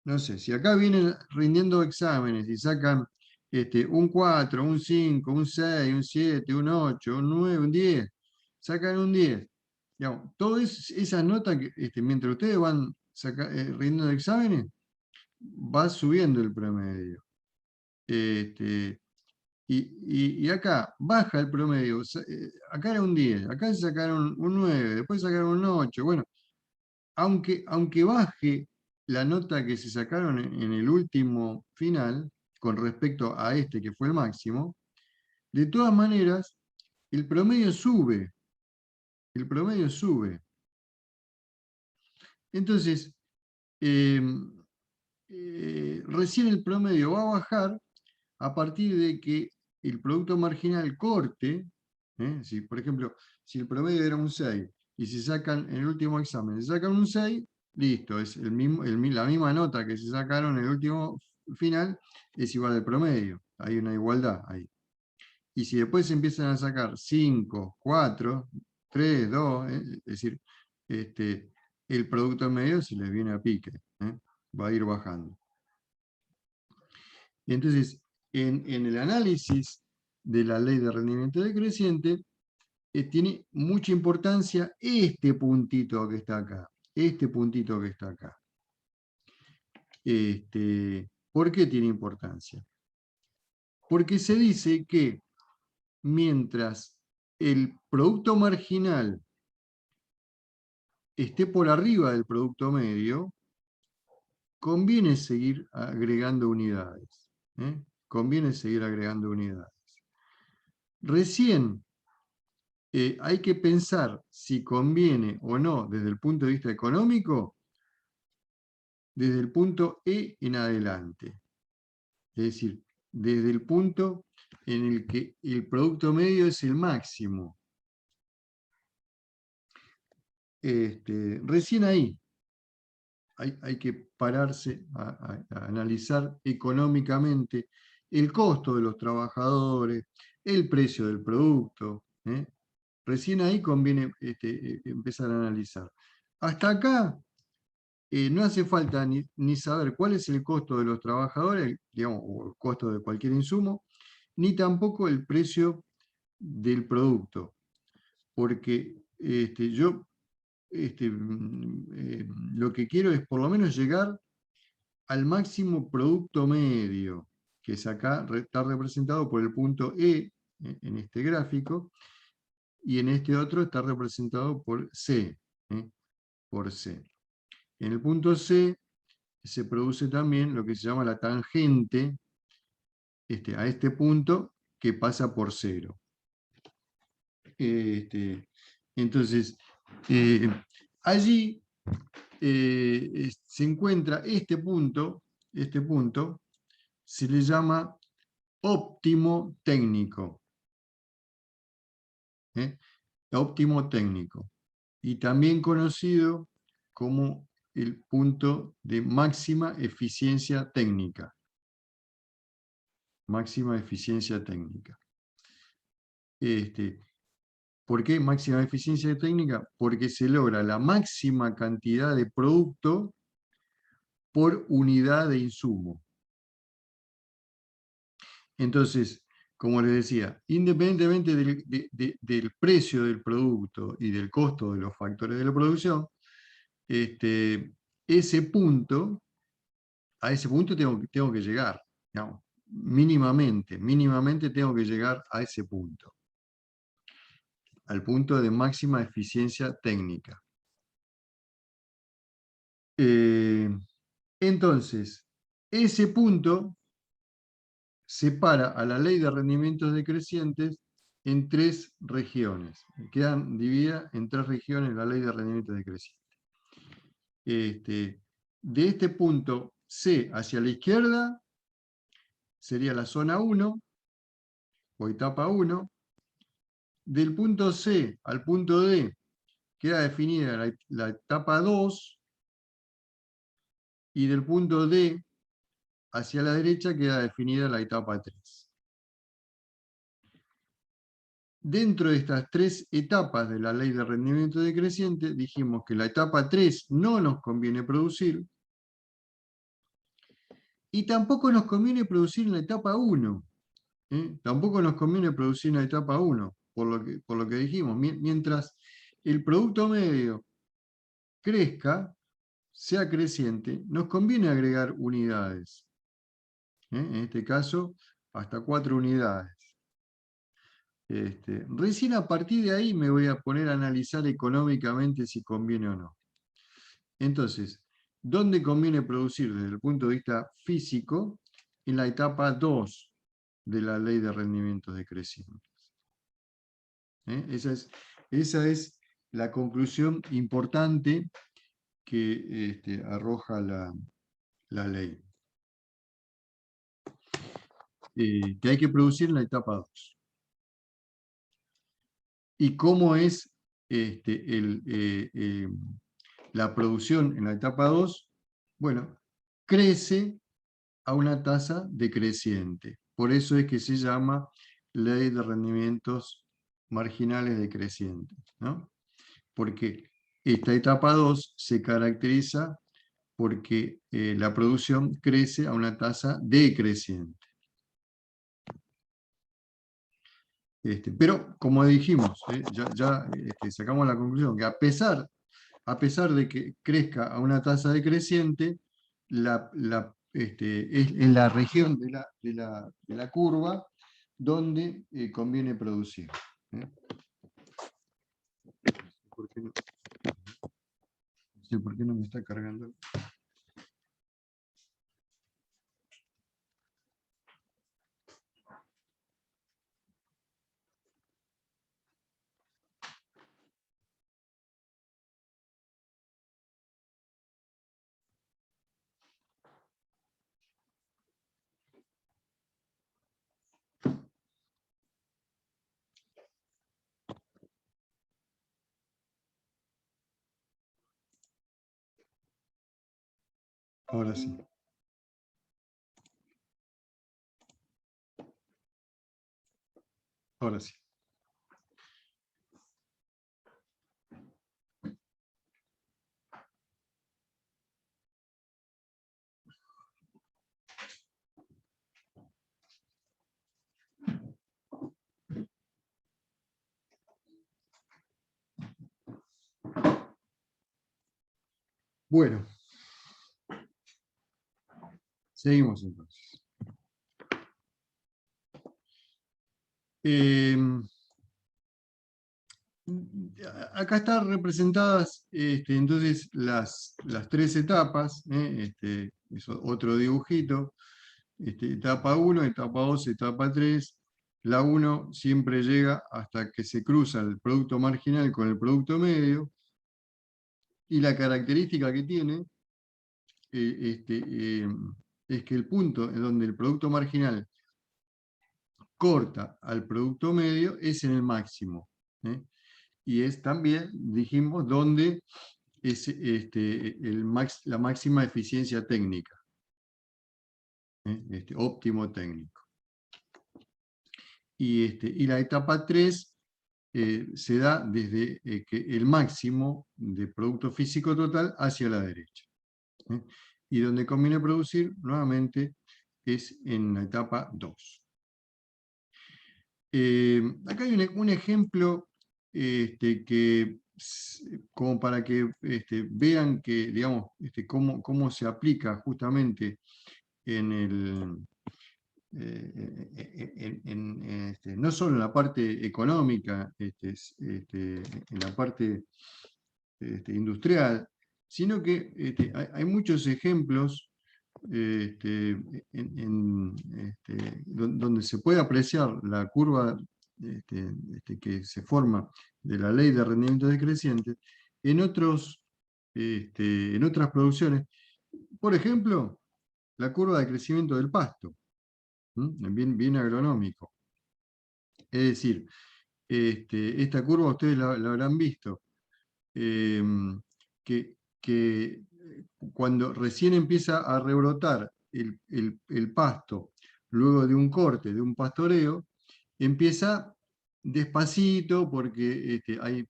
no sé, si acá vienen rindiendo exámenes y sacan un 4, un 5, un 6, un 7, un 8, un 9, un 10, sacan un 10. Digamos, todas esas notas que mientras ustedes van rindiendo exámenes, va subiendo el promedio. Y acá baja el promedio. Acá era un 10, acá se sacaron un 9, después sacaron un 8. Bueno, aunque baje la nota que se sacaron en el último final, con respecto a que fue el máximo, de todas maneras, el promedio sube. El promedio sube. Entonces, recién el promedio va a bajar a partir de que el producto marginal corte. Si, por ejemplo, si el promedio era un 6 y se sacan en el último examen, se sacan un 6, listo, es la misma nota que se sacaron en el último final, es igual al promedio. Hay una igualdad ahí. Y si después se empiezan a sacar 5, 4, 3, 2, es decir, el producto medio se les viene a pique, va a ir bajando. Y entonces, en el análisis de la ley de rendimiento decreciente, tiene mucha importancia este puntito que está acá. Este puntito que está acá. ¿Por qué tiene importancia? Porque se dice que mientras el producto marginal esté por arriba del producto medio, conviene seguir agregando unidades. Conviene seguir agregando unidades. Recién hay que pensar si conviene o no desde el punto de vista económico, desde el punto E en adelante. Es decir, desde el punto en el que el producto medio es el máximo. recién ahí hay que pararse a analizar económicamente el costo de los trabajadores, el precio del producto. Recién ahí conviene empezar a analizar. Hasta acá no hace falta ni saber cuál es el costo de los trabajadores, digamos, o el costo de cualquier insumo, ni tampoco el precio del producto. Porque yo lo que quiero es por lo menos llegar al máximo producto medio, que es acá, está representado por el punto E en este gráfico, y en este otro está representado por C, por C. En el punto C se produce también lo que se llama la tangente a este punto que pasa por 0. Entonces, allí se encuentra este punto, se le llama óptimo técnico. Óptimo técnico. Y también conocido como el punto de máxima eficiencia técnica. Máxima eficiencia técnica. ¿Por qué máxima eficiencia técnica? Porque se logra la máxima cantidad de producto por unidad de insumo. Entonces, como les decía, independientemente del precio del producto y del costo de los factores de la producción, a ese punto tengo que llegar, digamos, mínimamente tengo que llegar a ese punto, al punto de máxima eficiencia técnica. Entonces, ese punto separa a la ley de rendimientos decrecientes en 3 regiones. Quedan divididas en 3 regiones la ley de rendimientos decrecientes. De este punto C hacia la izquierda sería la zona 1 o etapa 1. Del punto C al punto D queda definida la etapa 2, y del punto D hacia la derecha queda definida la etapa 3. Dentro de estas 3 etapas de la ley de rendimiento decreciente, dijimos que la etapa 3 no nos conviene producir, y tampoco nos conviene producir en la etapa 1. Tampoco nos conviene producir en la etapa 1, por lo que dijimos. Mientras el producto medio crezca, sea creciente, nos conviene agregar unidades. En este caso, hasta 4 unidades. Recién a partir de ahí me voy a poner a analizar económicamente si conviene o no. Entonces, ¿dónde conviene producir desde el punto de vista físico? En la etapa 2 de la ley de rendimientos decrecientes. Esa es la conclusión importante que arroja la ley. Que hay que producir en la etapa 2. ¿Y cómo es la producción en la etapa 2? Bueno, crece a una tasa decreciente. Por eso es que se llama ley de rendimientos marginales decrecientes, ¿no? Porque esta etapa 2 se caracteriza porque la producción crece a una tasa decreciente. Pero, como dijimos, ya sacamos la conclusión que a pesar de que crezca a una tasa decreciente, es en la región de la curva donde conviene producir. No sé por qué no me está cargando. Ahora sí. Ahora sí. Bueno, seguimos entonces. Acá están representadas entonces las 3 etapas, es otro dibujito, etapa 1, etapa 2, etapa 3. La 1 siempre llega hasta que se cruza el producto marginal con el producto medio, y la característica que tiene es que el punto en donde el producto marginal corta al producto medio es en el máximo. Y es también, dijimos, donde es la máxima eficiencia técnica, óptimo técnico. Y la etapa 3 se da desde que el máximo de producto físico total hacia la derecha. Y donde conviene producir, nuevamente, es en la etapa 2. Acá hay un ejemplo que, como para que vean que, digamos, cómo se aplica justamente en el, no solo en la parte económica, en la parte industrial, sino que hay muchos ejemplos donde se puede apreciar la curva que se forma de la ley de rendimiento decreciente en otras producciones. Por ejemplo, la curva de crecimiento del pasto, bien agronómico. Es decir, esta curva ustedes la habrán visto, que cuando recién empieza a rebrotar el pasto, luego de un corte, de un pastoreo, empieza despacito porque hay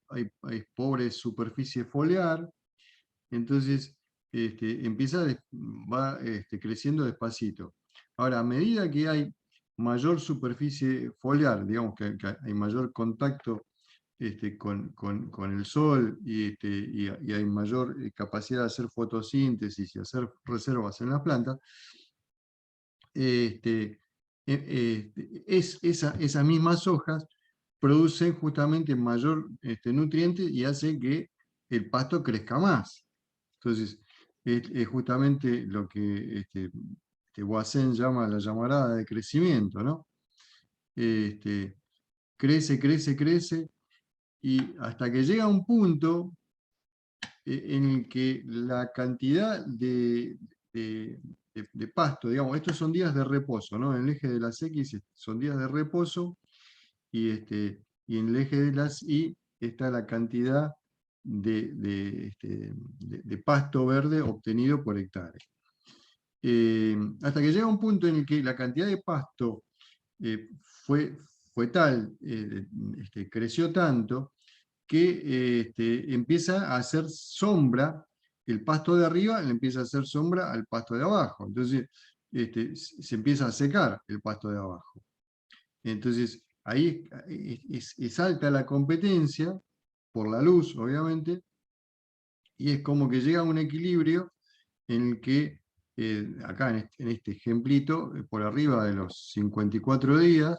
pobre superficie foliar, entonces va creciendo despacito. Ahora, a medida que hay mayor superficie foliar, digamos que hay mayor contacto con el sol y hay mayor capacidad de hacer fotosíntesis y hacer reservas en la planta, esas mismas hojas producen justamente mayor nutriente y hacen que el pasto crezca más. Entonces, es justamente lo que Voisin llama la llamarada de crecimiento, ¿no? Crece, crece, crece, y hasta que llega a un punto en el que la cantidad de pasto, digamos, estos son días de reposo, ¿no? En el eje de las X son días de reposo, y en el eje de las Y está la cantidad de pasto verde obtenido por hectárea. Hasta que llega un punto en el que la cantidad de pasto fue tal, creció tanto, que empieza a hacer sombra, el pasto de arriba le empieza a hacer sombra al pasto de abajo. Entonces se empieza a secar el pasto de abajo. Entonces ahí es alta la competencia, por la luz, obviamente, y es como que llega a un equilibrio en el que, acá en este ejemplito, por arriba de los 54 días,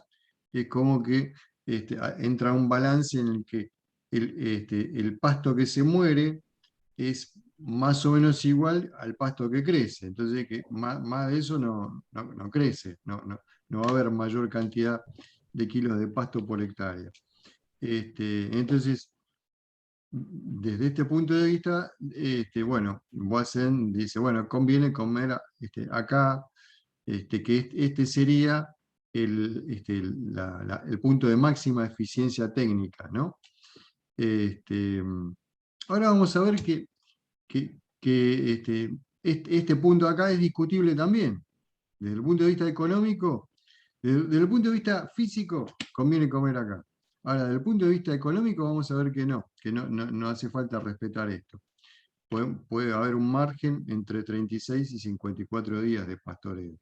es como que entra un balance en el que el pasto que se muere es más o menos igual al pasto que crece. Entonces, que más de eso no crece, no va a haber mayor cantidad de kilos de pasto por hectárea. Entonces, desde este punto de vista, bueno, Voisin dice, bueno, conviene comer acá, que este sería el punto de máxima eficiencia técnica, ¿no? Ahora vamos a ver que este punto acá es discutible también. Desde el punto de vista económico, desde el punto de vista físico, conviene comer acá. Ahora, desde el punto de vista económico, vamos a ver que no hace falta respetar esto. Puede haber un margen entre 36 y 54 días de pastoreo.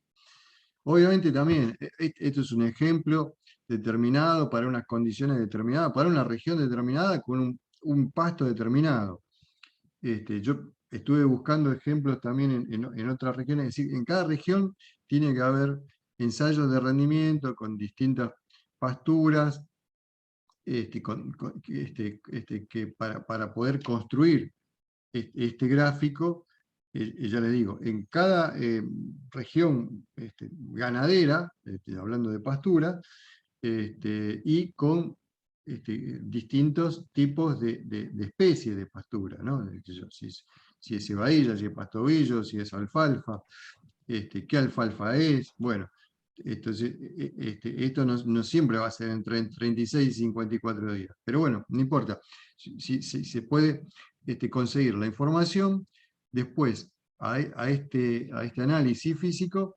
Obviamente también, esto es un ejemplo determinado para unas condiciones determinadas, para una región determinada, con un pasto determinado. Yo estuve buscando ejemplos también en otras regiones, es decir, en cada región tiene que haber ensayos de rendimiento con distintas pasturas, que para poder construir este gráfico, ya les digo, en cada región ganadera, hablando de pastura, y con distintos tipos de especies de pastura, ¿no? Si es cebadilla, si es pastobillo, si es alfalfa, qué alfalfa es, bueno. Entonces, esto no siempre va a ser entre 36 y 54 días. Pero bueno, no importa. Si se puede conseguir la información, después a este análisis físico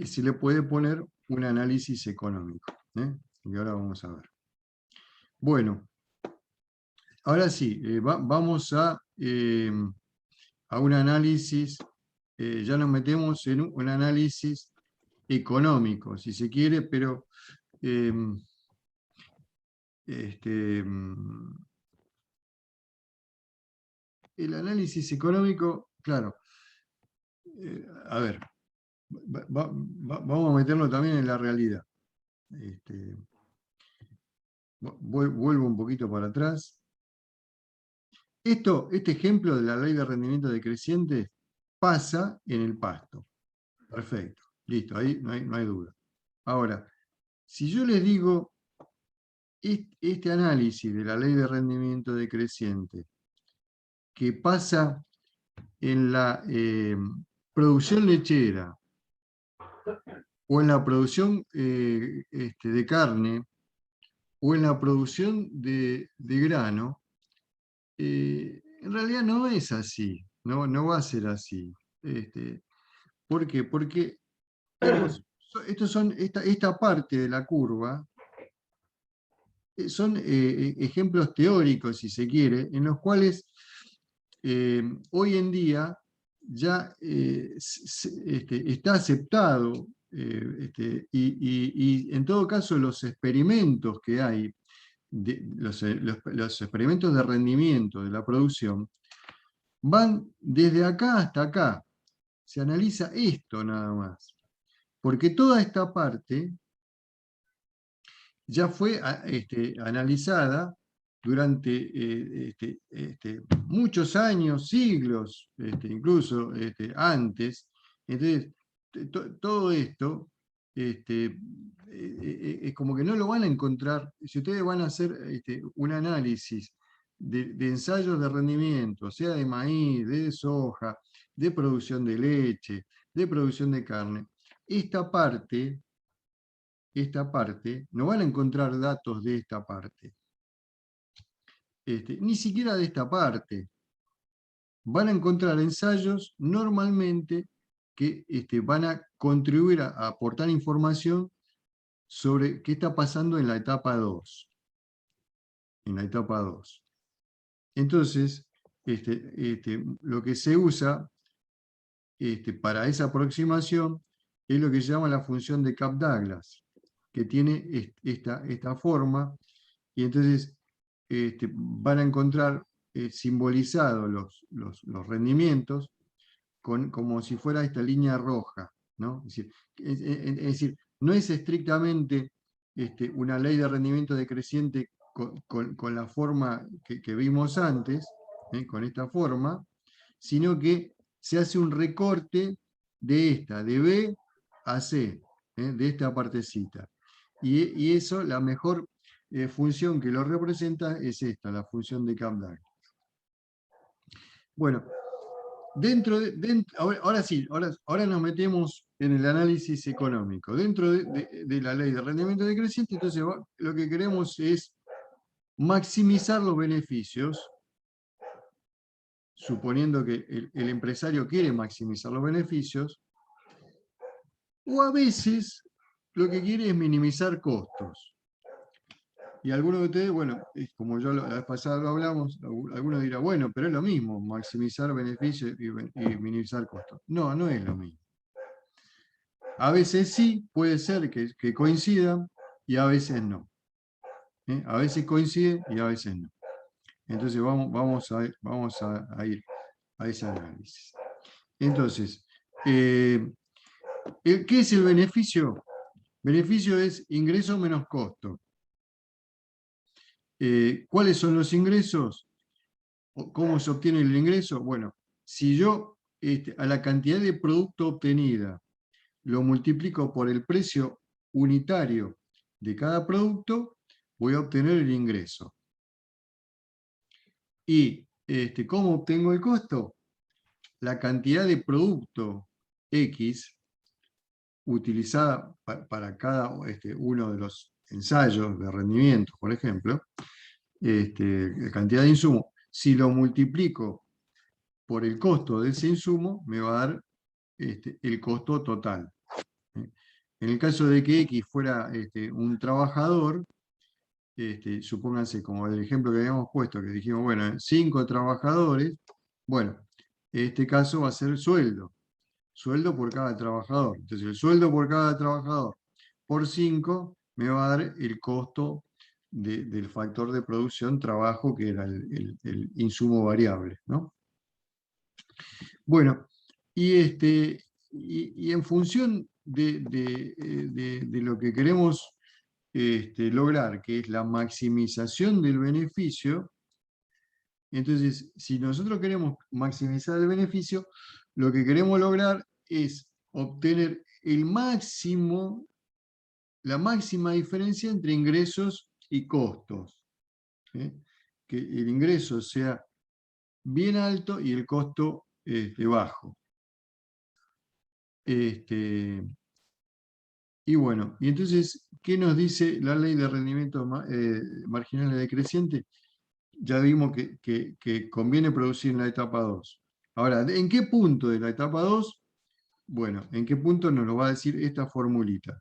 se le puede poner un análisis económico. Y ahora vamos a ver. Bueno, ahora sí, vamos a un análisis, ya nos metemos en un análisis económico, si se quiere, pero el análisis económico, claro, a ver, vamos a meterlo también en la realidad. Vuelvo un poquito para atrás. Este ejemplo de la ley de rendimiento decreciente pasa en el pasto. Perfecto, listo, ahí no hay duda. Ahora, si yo les digo este análisis de la ley de rendimiento decreciente que pasa en la producción lechera o en la producción de carne o en la producción de grano, en realidad no es así, no va a ser así. ¿Por qué? Porque esta parte de la curva son ejemplos teóricos, si se quiere, en los cuales hoy en día ya está aceptado, y en todo caso los experimentos que hay, los experimentos de rendimiento de la producción, van desde acá hasta acá. Se analiza esto nada más. Porque toda esta parte ya fue analizada durante muchos años, siglos, incluso antes. Entonces, todo esto es como que no lo van a encontrar. Si ustedes van a hacer un análisis de ensayos de rendimiento, sea de maíz, de soja, de producción de leche, de producción de carne, esta parte, no van a encontrar datos de esta parte. Ni siquiera de esta parte. Van a encontrar ensayos normalmente que van a contribuir a aportar información sobre qué está pasando en la etapa 2. En la etapa 2. Entonces, lo que se usa para esa aproximación es lo que se llama la función de Kapf-Douglas, que tiene esta forma, y entonces van a encontrar simbolizados los rendimientos como si fuera esta línea roja, ¿no? Es decir, no es estrictamente una ley de rendimiento decreciente con la forma que vimos antes, con esta forma, sino que se hace un recorte de B a C, de esta partecita. Y eso, la mejor función que lo representa es esta, la función de Kapf-Douglas. Bueno, ahora sí, ahora nos metemos en el análisis económico. Dentro de la ley de rendimiento decreciente, entonces lo que queremos es maximizar los beneficios suponiendo que el empresario quiere maximizar los beneficios, o a veces lo que quiere es minimizar costos. Y algunos de ustedes, bueno, como yo la vez pasada lo hablamos, algunos dirán, bueno, pero es lo mismo, maximizar beneficios y minimizar costos. No, no es lo mismo. A veces sí, puede ser que coincidan, y a veces no. A veces coinciden y a veces no. Entonces vamos a ir a ese análisis. Entonces, ¿qué es el beneficio? Beneficio es ingreso menos costo. ¿Cuáles son los ingresos? ¿Cómo se obtiene el ingreso? Bueno, si yo a la cantidad de producto obtenida lo multiplico por el precio unitario de cada producto, voy a obtener el ingreso. ¿Y cómo obtengo el costo? La cantidad de producto X utilizada para cada uno de los ensayos de rendimiento, por ejemplo, la cantidad de insumo, si lo multiplico por el costo de ese insumo, me va a dar el costo total. En el caso de que X fuera un trabajador, supónganse como el ejemplo que habíamos puesto, que dijimos, bueno, 5 trabajadores, bueno, en este caso va a ser sueldo por cada trabajador. Entonces el sueldo por cada trabajador por 5 me va a dar el costo del factor de producción trabajo, que era el insumo variable, ¿no? Bueno, y en función de lo que queremos lograr, que es la maximización del beneficio, entonces, si nosotros queremos maximizar el beneficio, lo que queremos lograr es obtener la máxima diferencia entre ingresos y costos. Que el ingreso sea bien alto y el costo bajo. Y bueno, y entonces, ¿qué nos dice la ley de rendimiento marginal decreciente? Ya vimos que conviene producir en la etapa 2. Ahora, ¿en qué punto de la etapa 2? Bueno, ¿en qué punto nos lo va a decir esta formulita?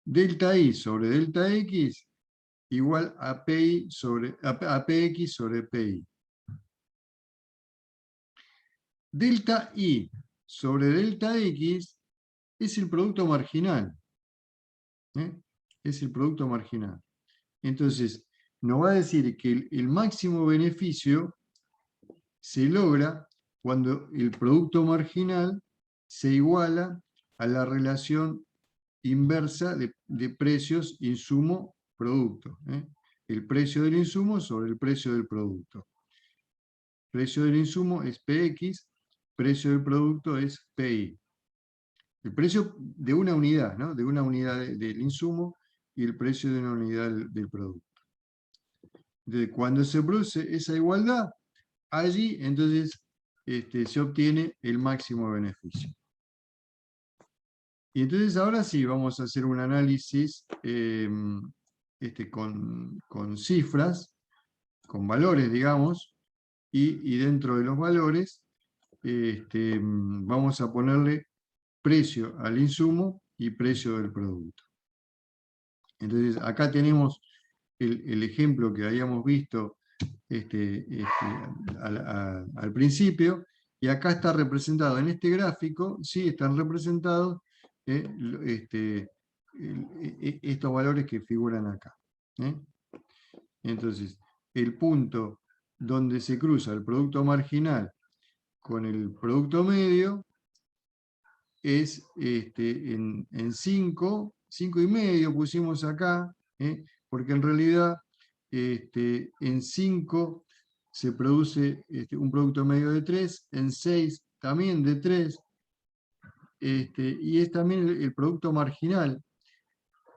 Delta I sobre delta X igual a PX sobre PI. Delta I sobre delta X es el producto marginal. Es el producto marginal. Entonces, nos va a decir que el máximo beneficio se logra cuando el producto marginal se iguala a la relación inversa de precios, insumo, producto. El precio del insumo sobre el precio del producto. Precio del insumo es PX, precio del producto es PI. El precio de una unidad, ¿no? De una unidad del insumo y el precio de una unidad del producto. Entonces, cuando se produce esa igualdad, allí entonces se obtiene el máximo beneficio. Y entonces ahora sí vamos a hacer un análisis con cifras, con valores, digamos, y dentro de los valores vamos a ponerle precio al insumo y precio del producto. Entonces acá tenemos el ejemplo que habíamos visto al principio, y acá está representado en este gráfico, sí están representados estos valores que figuran acá. Entonces, el punto donde se cruza el producto marginal con el producto medio es en 5,5 pusimos acá, porque en realidad en 5 se produce un producto medio de 3, en 6 también de 3, y es también el producto marginal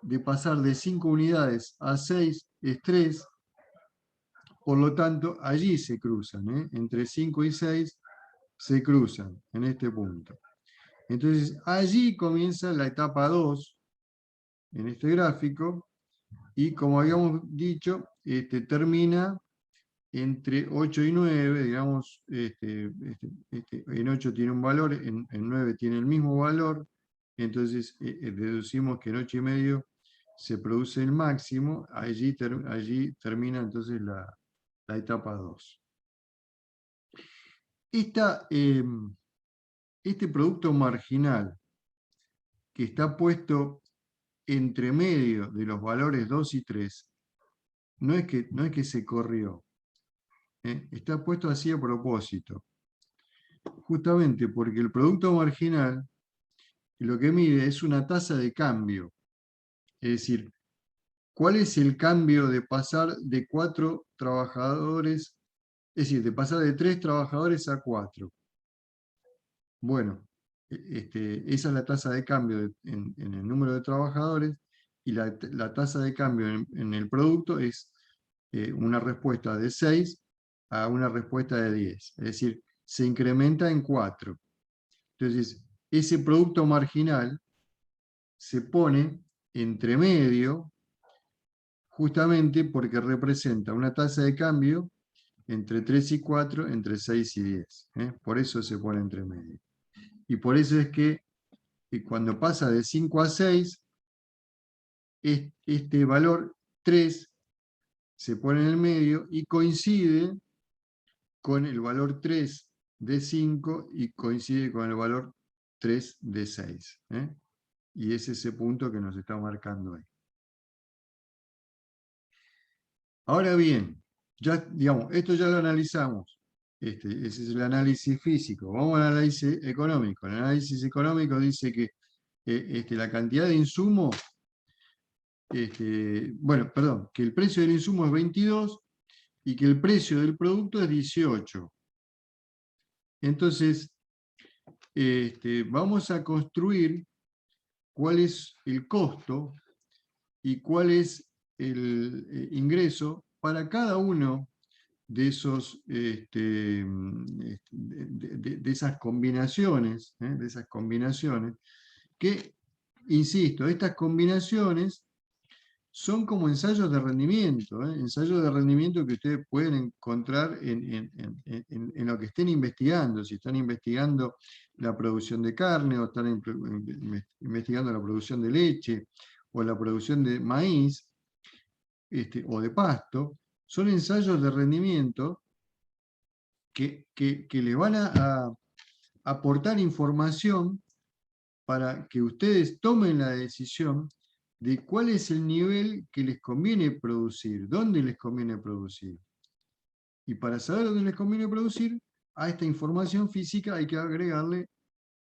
de pasar de 5 unidades a 6 es 3, por lo tanto allí se cruzan, entre 5 y 6 se cruzan en este punto. Entonces allí comienza la etapa 2 en este gráfico, y como habíamos dicho, termina entre 8 y 9, digamos, en 8 tiene un valor, en 9 tiene el mismo valor, entonces deducimos que en 8 y medio se produce el máximo, allí termina entonces la etapa 2. Este producto marginal que está puesto entre medio de los valores 2 y 3, no es que se corrió, está puesto así a propósito, justamente porque el producto marginal lo que mide es una tasa de cambio, es decir, ¿cuál es el cambio de pasar de 4 trabajadores, es decir, de pasar de 3 trabajadores a 4? Bueno, esa es la tasa de cambio en el número de trabajadores, y la tasa de cambio en el producto es una respuesta de 6 a una respuesta de 10. Es decir, se incrementa en 4. Entonces, ese producto marginal se pone entre medio justamente porque representa una tasa de cambio entre 3 y 4, entre 6 y 10. Por eso se pone entre medio. Y por eso es que cuando pasa de 5 a 6, este valor 3 se pone en el medio y coincide con el valor 3 de 5 y coincide con el valor 3 de 6. Y es ese punto que nos está marcando ahí. Ahora bien, ya, digamos, esto ya lo analizamos. Ese es el análisis físico. Vamos al análisis económico. El análisis económico dice que la cantidad de insumo, bueno, perdón, que el precio del insumo es 22 y que el precio del producto es 18. Entonces, vamos a construir cuál es el costo y cuál es el ingreso para cada uno de esos de esas combinaciones, que, insisto, estas combinaciones son como ensayos de rendimiento, ensayos de rendimiento que ustedes pueden encontrar en lo que estén investigando. Si están investigando la producción de carne, o están investigando la producción de leche, o la producción de maíz, o de pasto, son ensayos de rendimiento que les van a aportar información para que ustedes tomen la decisión de cuál es el nivel que les conviene producir, dónde les conviene producir. Y para saber dónde les conviene producir, a esta información física hay que agregarle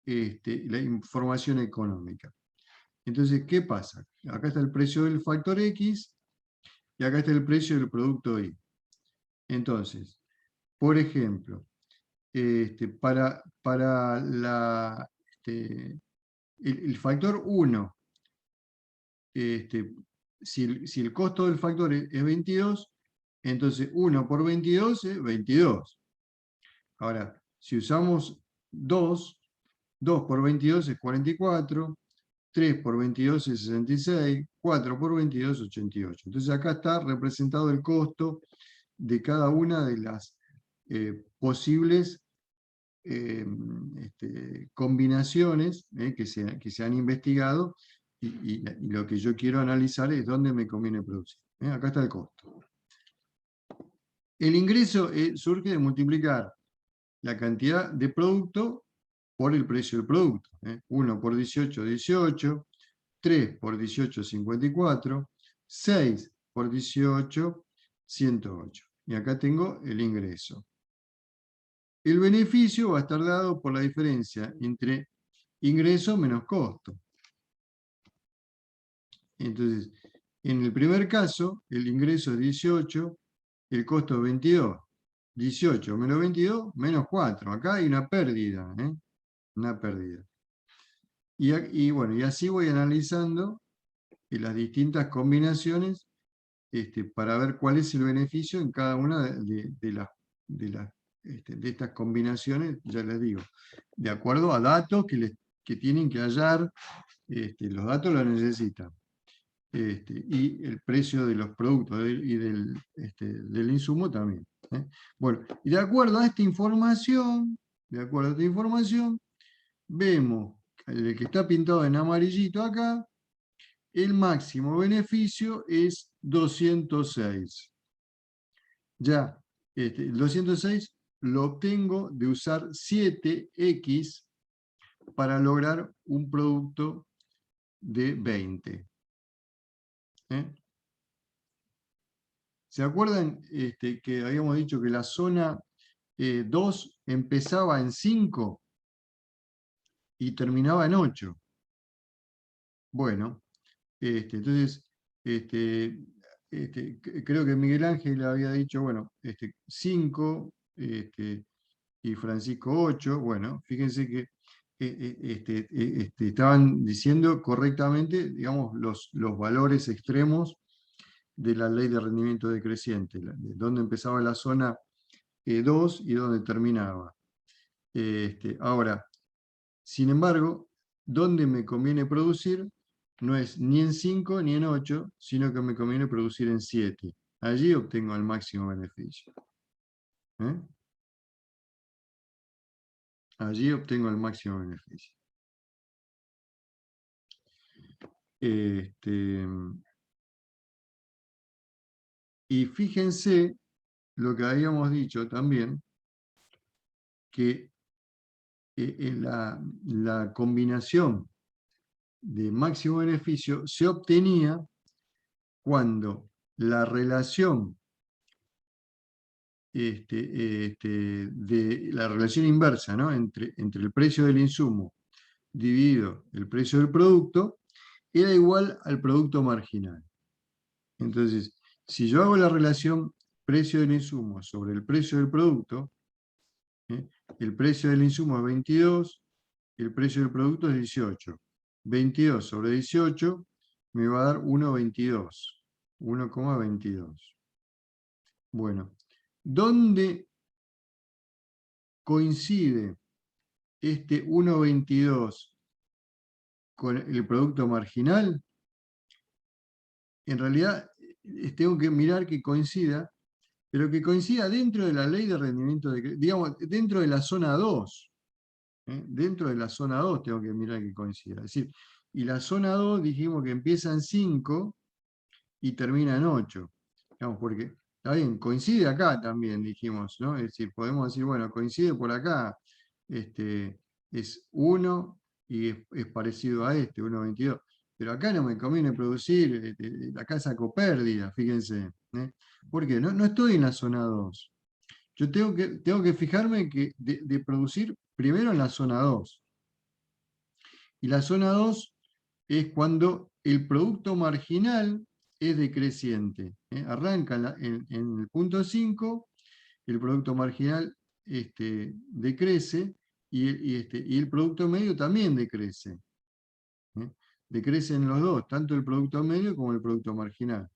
la información económica. Entonces, ¿qué pasa? Acá está el precio del factor X y acá está el precio del producto Y. Entonces, por ejemplo, para el factor 1, si el costo del factor es 22, entonces 1 por 22 es 22. Ahora, si usamos 2 por 22 es 44, 3 por 22 es 66, 4 por 22 es 88. Entonces acá está representado el costo de cada una de las posibles combinaciones que se han investigado, y lo que yo quiero analizar es dónde me conviene producir. Acá está el costo. El ingreso surge de multiplicar la cantidad de producto por el precio del producto. 1 por 18, 18, 3 por 18, 54, 6 por 18, 108. Y acá tengo el ingreso. El beneficio va a estar dado por la diferencia entre ingreso menos costo. Entonces, en el primer caso, el ingreso es 18, el costo es 22. 18 menos 22, menos 4. Acá hay una pérdida. Una pérdida. Y bueno, y así voy analizando las distintas combinaciones para ver cuál es el beneficio en cada una de estas combinaciones, ya les digo, de acuerdo a datos que tienen que hallar. Los datos los necesitan. Y el precio de los productos y del insumo también. Bueno, y de acuerdo a esta información, vemos el que está pintado en amarillito acá, el máximo beneficio es 206. Ya, el 206 lo obtengo de usar 7x para lograr un producto de 20. ¿Se acuerdan que habíamos dicho que la zona 2 empezaba en 5 y terminaba en 8? Bueno, entonces, creo que Miguel Ángel había dicho, bueno, 5 y Francisco 8. Bueno, fíjense que estaban diciendo correctamente, digamos, los valores extremos de la ley de rendimiento decreciente, de dónde empezaba la zona 2 y dónde terminaba. Ahora, sin embargo, dónde me conviene producir no es ni en 5 ni en 8, sino que me conviene producir en 7. Allí obtengo el máximo beneficio. Allí obtengo el máximo beneficio. Y fíjense lo que habíamos dicho también, que la combinación de máximo beneficio se obtenía cuando la relación de la relación inversa, ¿no? entre el precio del insumo dividido el precio del producto era igual al producto marginal. Entonces, si yo hago la relación precio del insumo sobre el precio del producto, el precio del insumo es 22, el precio del producto es 18. 22 sobre 18 me va a dar 1,22. 1,22. Bueno, ¿dónde coincide este 1,22 con el producto marginal? En realidad, tengo que mirar que coincida, pero que coincida dentro de la ley de rendimiento, digamos, dentro de la zona 2. Dentro de la zona 2 tengo que mirar que coincida. Es decir, y la zona 2 dijimos que empieza en 5 y termina en 8. Digamos, porque, está bien, coincide acá también, dijimos, ¿no? Es decir, podemos decir, bueno, coincide por acá, es 1 y es parecido a 1,22. Pero acá no me conviene producir, acá saco pérdida, fíjense. ¿Por qué? No estoy en la zona 2. Yo tengo que fijarme de producir primero en la zona 2. Y la zona 2 es cuando el producto marginal es decreciente. Arranca en el punto 5, el producto marginal decrece y el producto medio también decrece. Decrecen los dos, tanto el producto medio como el producto marginal.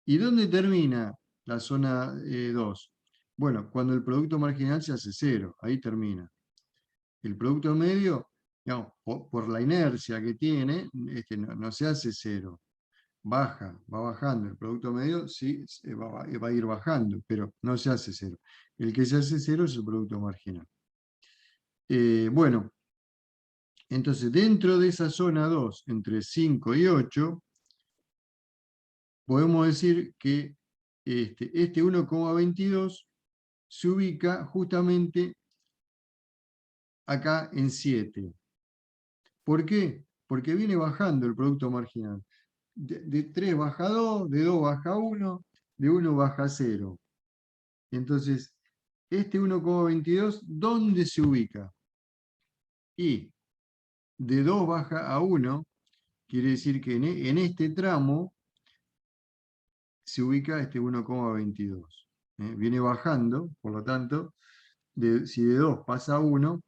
¿Y dónde termina la zona 2? Bueno, cuando el producto marginal se hace 0, ahí termina. El producto medio, digamos, por la inercia que tiene, no se hace 0. Baja, va bajando. El producto medio sí va a ir bajando, pero no se hace 0. El que se hace 0 es el producto marginal. Bueno, entonces dentro de esa zona 2, entre 5 y 8, podemos decir que este 1,22 se ubica justamente acá en 7. ¿Por qué? Porque viene bajando el producto marginal. De 3 baja 2, de 2 baja 1, de 1 baja 0. Entonces, este 1,22, ¿dónde se ubica? Y de 2 baja a 1, quiere decir que en este tramo se ubica este 1,22. Viene bajando, por lo tanto, si de 2 pasa a 1,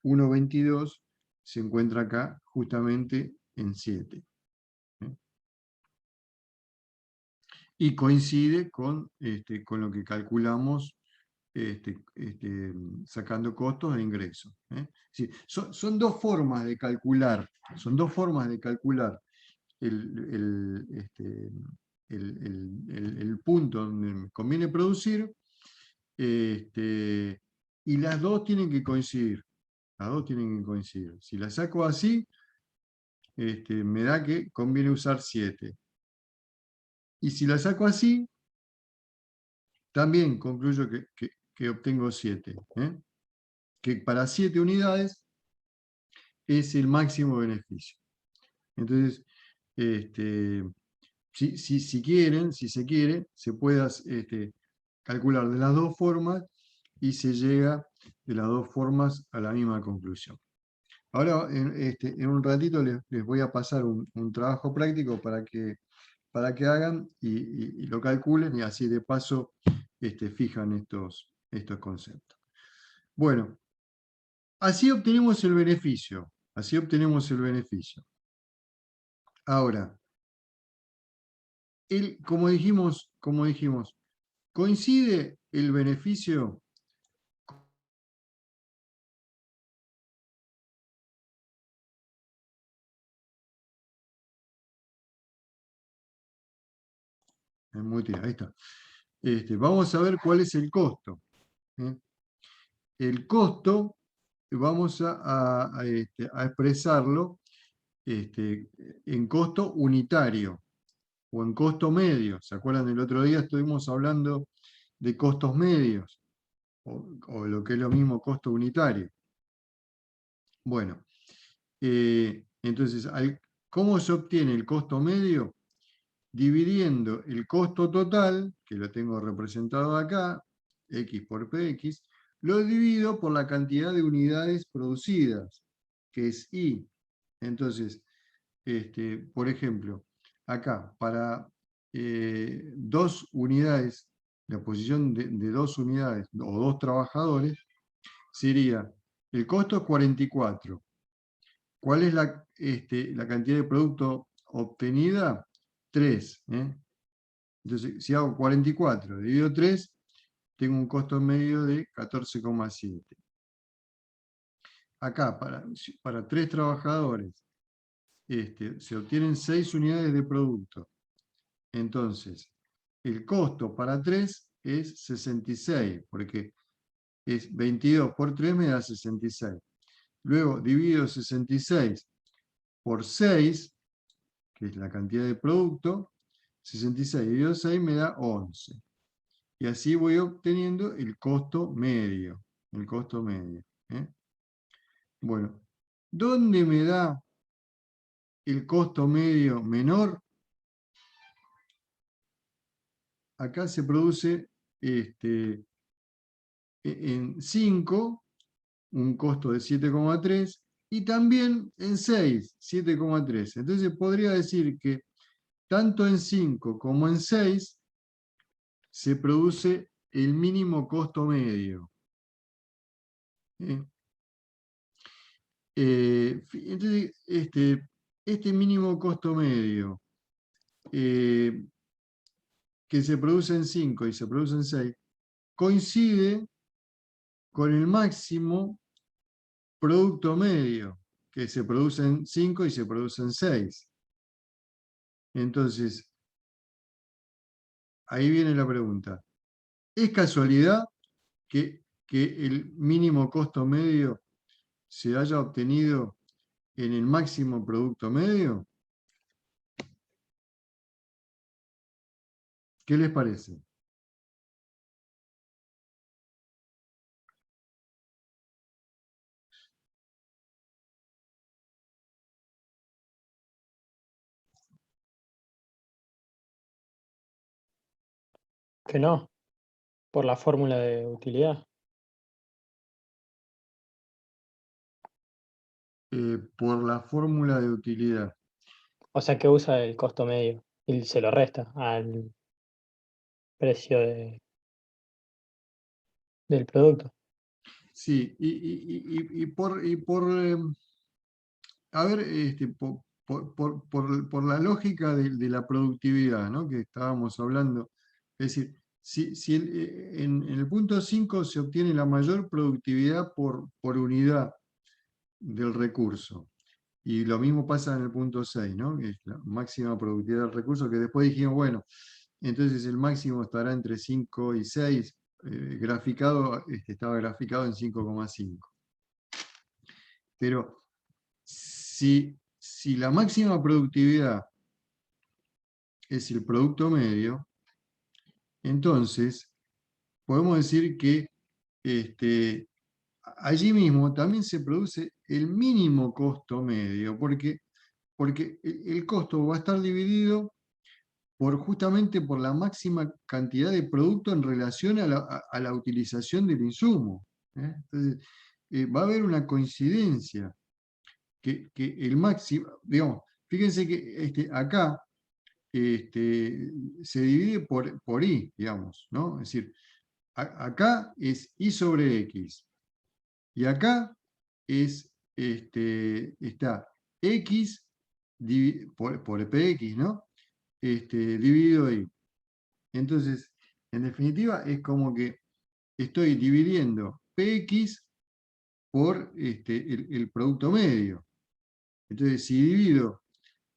1,22 se encuentra acá justamente en 7. Y coincide con lo que calculamos sacando costos e ingresos. Sí, son dos formas de calcular, el punto donde me conviene producir, y las dos tienen que coincidir. Las dos tienen que coincidir. Si las saco así, me da que conviene usar 7. Y si la saco así, también concluyo que obtengo 7. Que para 7 unidades es el máximo beneficio. Entonces, si quieren, si se quiere, se puede calcular de las dos formas y se llega de las dos formas a la misma conclusión. Ahora, en un ratito les voy a pasar un trabajo práctico para que hagan y lo calculen y así de paso fijan estos conceptos. Bueno, así obtenemos el beneficio. Así obtenemos el beneficio. Ahora, como dijimos, coincide el beneficio ahí está. Vamos a ver cuál es el costo. El costo vamos a expresarlo en costo unitario o en costo medio. ¿Se acuerdan? El otro día estuvimos hablando de costos medios o lo que es lo mismo costo unitario. Bueno, entonces, ¿cómo se obtiene el costo medio? Dividiendo el costo total, que lo tengo representado acá, X por PX, lo divido por la cantidad de unidades producidas, que es Y. Entonces, por ejemplo, acá, para 2 unidades, la posición de 2 unidades o 2 trabajadores, sería, el costo es 44. ¿Cuál es la cantidad de producto obtenida? 3. Entonces, si hago 44 dividido 3, tengo un costo medio de 14,7. Acá, para 3 trabajadores, se obtienen 6 unidades de producto. Entonces, el costo para 3 es 66, porque es 22 por 3 me da 66. Luego divido 66 por 6, que es la cantidad de producto, 66 dividido 6 me da 11. Y así voy obteniendo el costo medio. El costo medio. Bueno, ¿dónde me da el costo medio menor? Acá se produce en 5, un costo de 7,3, y también en 6, 7,3. Entonces podría decir que tanto en 5 como en 6 se produce el mínimo costo medio. Entonces, este mínimo costo medio que se produce en 5 y se produce en 6 coincide con el máximo producto medio que se produce en 5 y se produce en 6. Entonces, ahí viene la pregunta. ¿Es casualidad que el mínimo costo medio se haya obtenido en el máximo producto medio? ¿Qué les parece? Que no, por la fórmula de utilidad. Por la fórmula de utilidad. O sea que usa el costo medio y se lo resta al precio del producto. Sí, y por a ver, por la lógica de la productividad, ¿no? Que estábamos hablando, es decir, si en el punto 5 se obtiene la mayor productividad por unidad del recurso, y lo mismo pasa en el punto 6, ¿no? Que es la máxima productividad del recurso, que después dijimos, bueno, entonces el máximo estará entre 5 y 6, graficado, estaba graficado en 5,5. Pero si la máxima productividad es el producto medio, entonces podemos decir que allí mismo también se produce el mínimo costo medio, porque el costo va a estar dividido justamente por la máxima cantidad de producto en relación a la utilización del insumo. Entonces, va a haber una coincidencia, que el máximo, digamos, fíjense que acá se divide por I, digamos, ¿no? Es decir, acá es I sobre X, y acá está X por PX, ¿no? Dividido I. Entonces, en definitiva, es como que estoy dividiendo PX por el producto medio. Entonces, si divido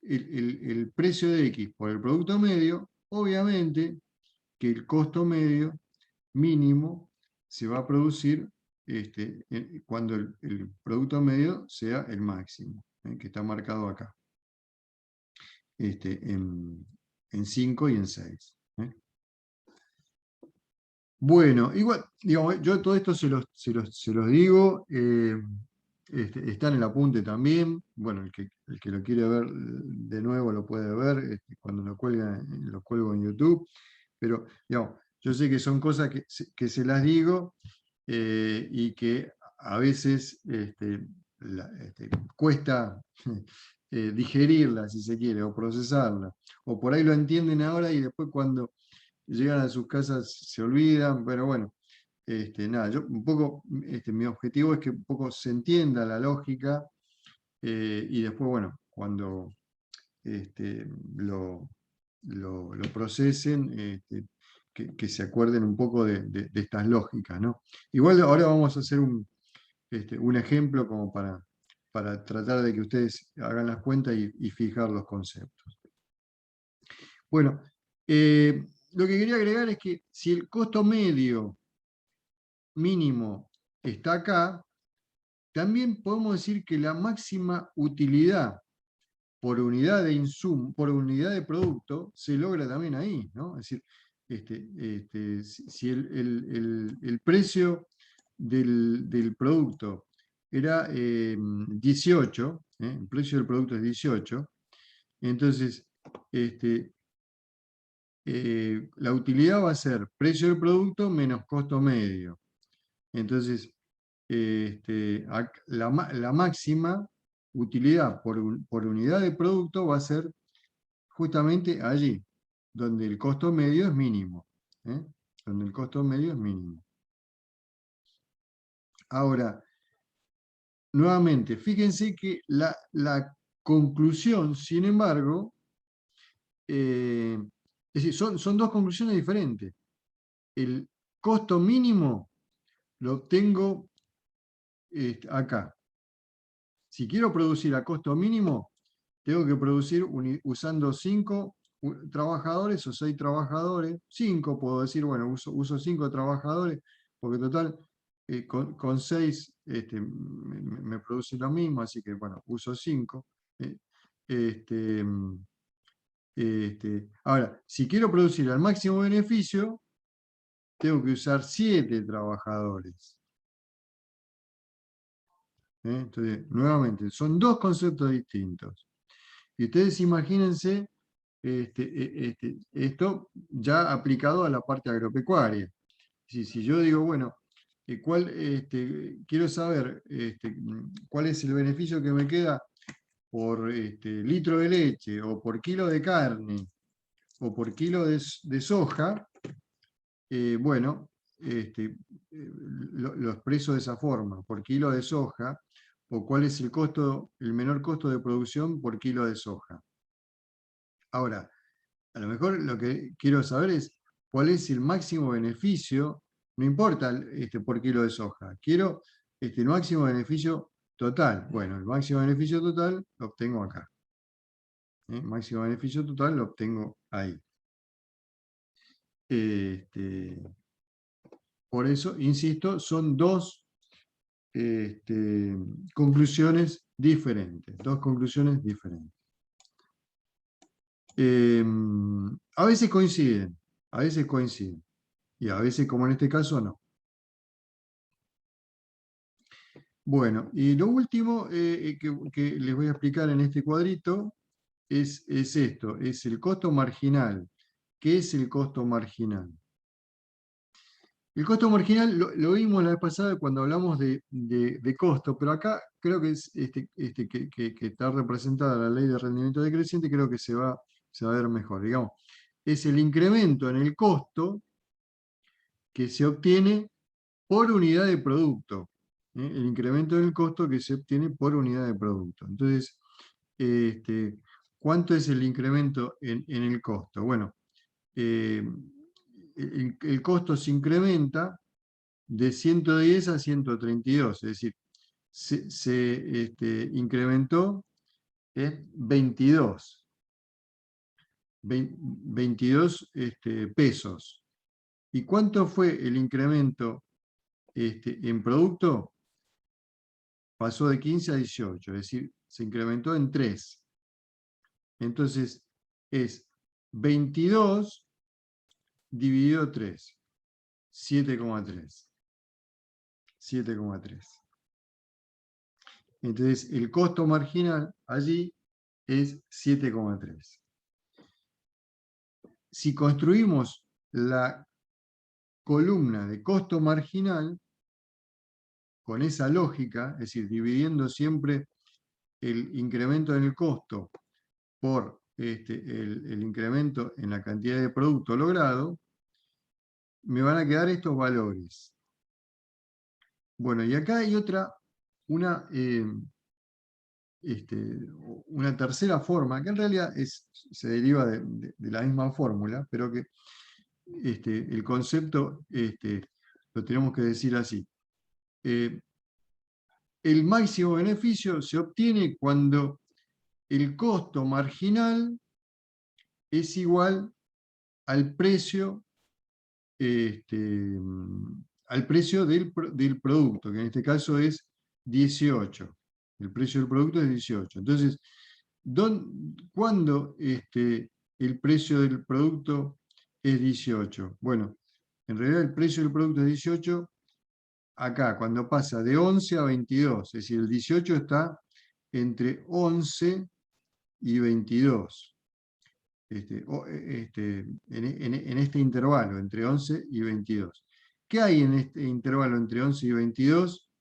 el precio de X por el producto medio, obviamente que el costo medio mínimo se va a producir cuando el producto medio sea el máximo, que está marcado acá, en 5 y en 6. Bueno, igual, digamos, yo todo esto se los digo, está en el apunte también. Bueno, el que lo quiere ver de nuevo lo puede ver, cuando lo cuelgo en YouTube. Pero, digamos, yo sé que son cosas que se las digo, y que a veces cuesta digerirlas, si se quiere, o procesarlas. O por ahí lo entienden ahora y después cuando llegan a sus casas se olvidan, pero bueno, nada, yo un poco, mi objetivo es que un poco se entienda la lógica, y después, bueno, cuando lo procesen, que se acuerden un poco de estas lógicas, ¿no? Igual ahora vamos a hacer un ejemplo como para tratar de que ustedes hagan las cuentas y fijar los conceptos. Bueno, lo que quería agregar es que si el costo medio mínimo está acá, también podemos decir que la máxima utilidad por unidad de insumo, por unidad de producto, se logra también ahí, ¿no? Es decir, si el precio del producto era 18, el precio del producto es 18, entonces la utilidad va a ser precio del producto menos costo medio. Entonces, la máxima utilidad por unidad de producto va a ser justamente allí, donde el costo medio es mínimo. Donde el costo medio es mínimo. Ahora, nuevamente, fíjense que la conclusión, sin embargo, es decir, son dos conclusiones diferentes. El costo mínimo lo obtengo acá. Si quiero producir a costo mínimo, tengo que producir usando 5 trabajadores o 6 trabajadores. 5 puedo decir, bueno, uso 5 trabajadores, porque total, con 6 me produce lo mismo, así que bueno, uso 5. Ahora, si quiero producir al máximo beneficio, tengo que usar 7 trabajadores. Entonces, nuevamente, son dos conceptos distintos. Y ustedes imagínense esto ya aplicado a la parte agropecuaria. Si yo digo, bueno, quiero saber cuál es el beneficio que me queda por litro de leche, o por kilo de carne, o por kilo de soja, bueno, lo expreso de esa forma, por kilo de soja, o cuál es el menor costo de producción por kilo de soja. Ahora, a lo mejor lo que quiero saber es cuál es el máximo beneficio, no importa por kilo de soja, quiero el máximo beneficio total. Bueno, el máximo beneficio total lo obtengo acá. El máximo beneficio total lo obtengo ahí. Por eso, insisto, son dos conclusiones diferentes. Dos conclusiones diferentes. A veces coinciden, y a veces, como en este caso, no. Bueno, y lo último que les voy a explicar en este cuadrito es esto, es el costo marginal. ¿Qué es el costo marginal? El costo marginal lo vimos la vez pasada cuando hablamos de costo, pero acá creo que es que está representada la ley de rendimiento decreciente, creo que se va a ver mejor. Digamos, es el incremento en el costo que se obtiene por unidad de producto. El incremento del costo que se obtiene por unidad de producto. Entonces, ¿cuánto es el incremento en el costo? Bueno, el costo se incrementa de 110 a 132, es decir, se incrementó en 22 pesos. ¿Y cuánto fue el incremento en producto? Pasó de 15 a 18, es decir, se incrementó en 3. Entonces, es 22 dividido 3, 7,3. 7,3. Entonces, el costo marginal allí es 7,3. Si construimos la columna de costo marginal, con esa lógica, es decir, dividiendo siempre el incremento en el costo por el incremento en la cantidad de producto logrado, me van a quedar estos valores. Bueno, y acá hay una tercera forma, que en realidad se deriva de la misma fórmula, pero que el concepto lo tenemos que decir así. El máximo beneficio se obtiene cuando el costo marginal es igual al precio, del producto, que en este caso es 18. El precio del producto es 18. Entonces, ¿cuándo el precio del producto es 18? Bueno, en realidad el precio del producto es 18 acá, cuando pasa de 11 a 22. Es decir, el 18 está entre 11 y 22. En este intervalo, entre 11 y 22. ¿Qué hay en este intervalo entre 11 y 22?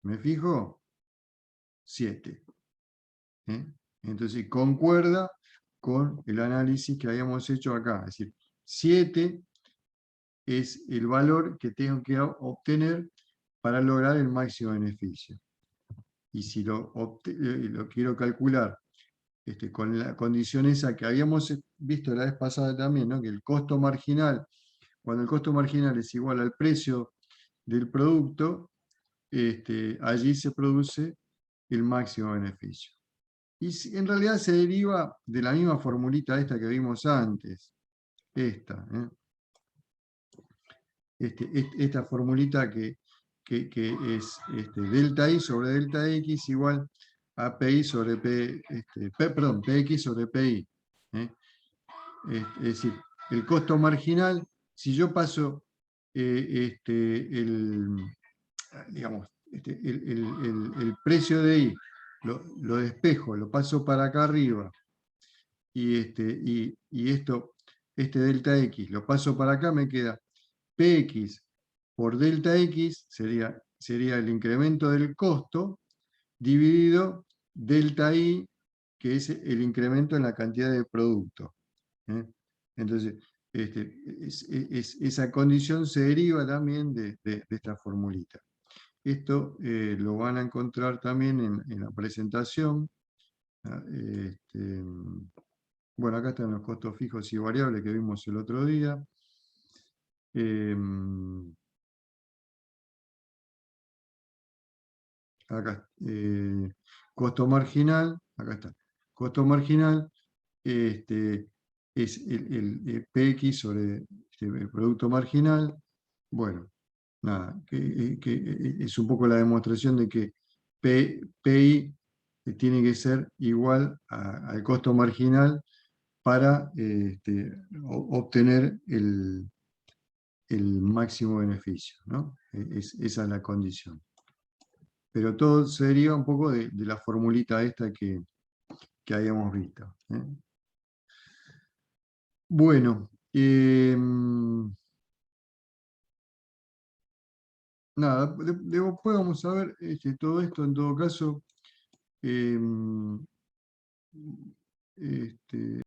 ¿Me fijo? 7. Entonces, concuerda con el análisis que habíamos hecho acá. Es decir, 7 es el valor que tengo que obtener para lograr el máximo beneficio. Y si lo quiero calcular con la condición esa que habíamos visto la vez pasada también, ¿no? Que el costo marginal, cuando el costo marginal es igual al precio del producto, allí se produce el máximo beneficio. Y en realidad se deriva de la misma formulita esta que vimos antes. Esta formulita que es delta I sobre delta X igual a PI sobre PX sobre PI. Es decir, el costo marginal, si yo paso digamos, el precio de I, lo despejo, lo paso para acá arriba, y este delta X lo paso para acá, me queda PX por delta X, sería el incremento del costo, dividido delta I, que es el incremento en la cantidad de producto. Entonces, esa condición se deriva también de esta formulita. Esto lo van a encontrar también en la presentación. Bueno, acá están los costos fijos y variables que vimos el otro día. Acá, costo marginal, acá está. Costo marginal es el PX sobre el producto marginal. Bueno, nada, que es un poco la demostración de que PI tiene que ser igual al costo marginal para obtener el máximo beneficio, ¿no? Esa es la condición. Pero todo sería un poco de la formulita esta que habíamos visto, ¿eh? Bueno, nada, después vamos a ver todo esto, en todo caso.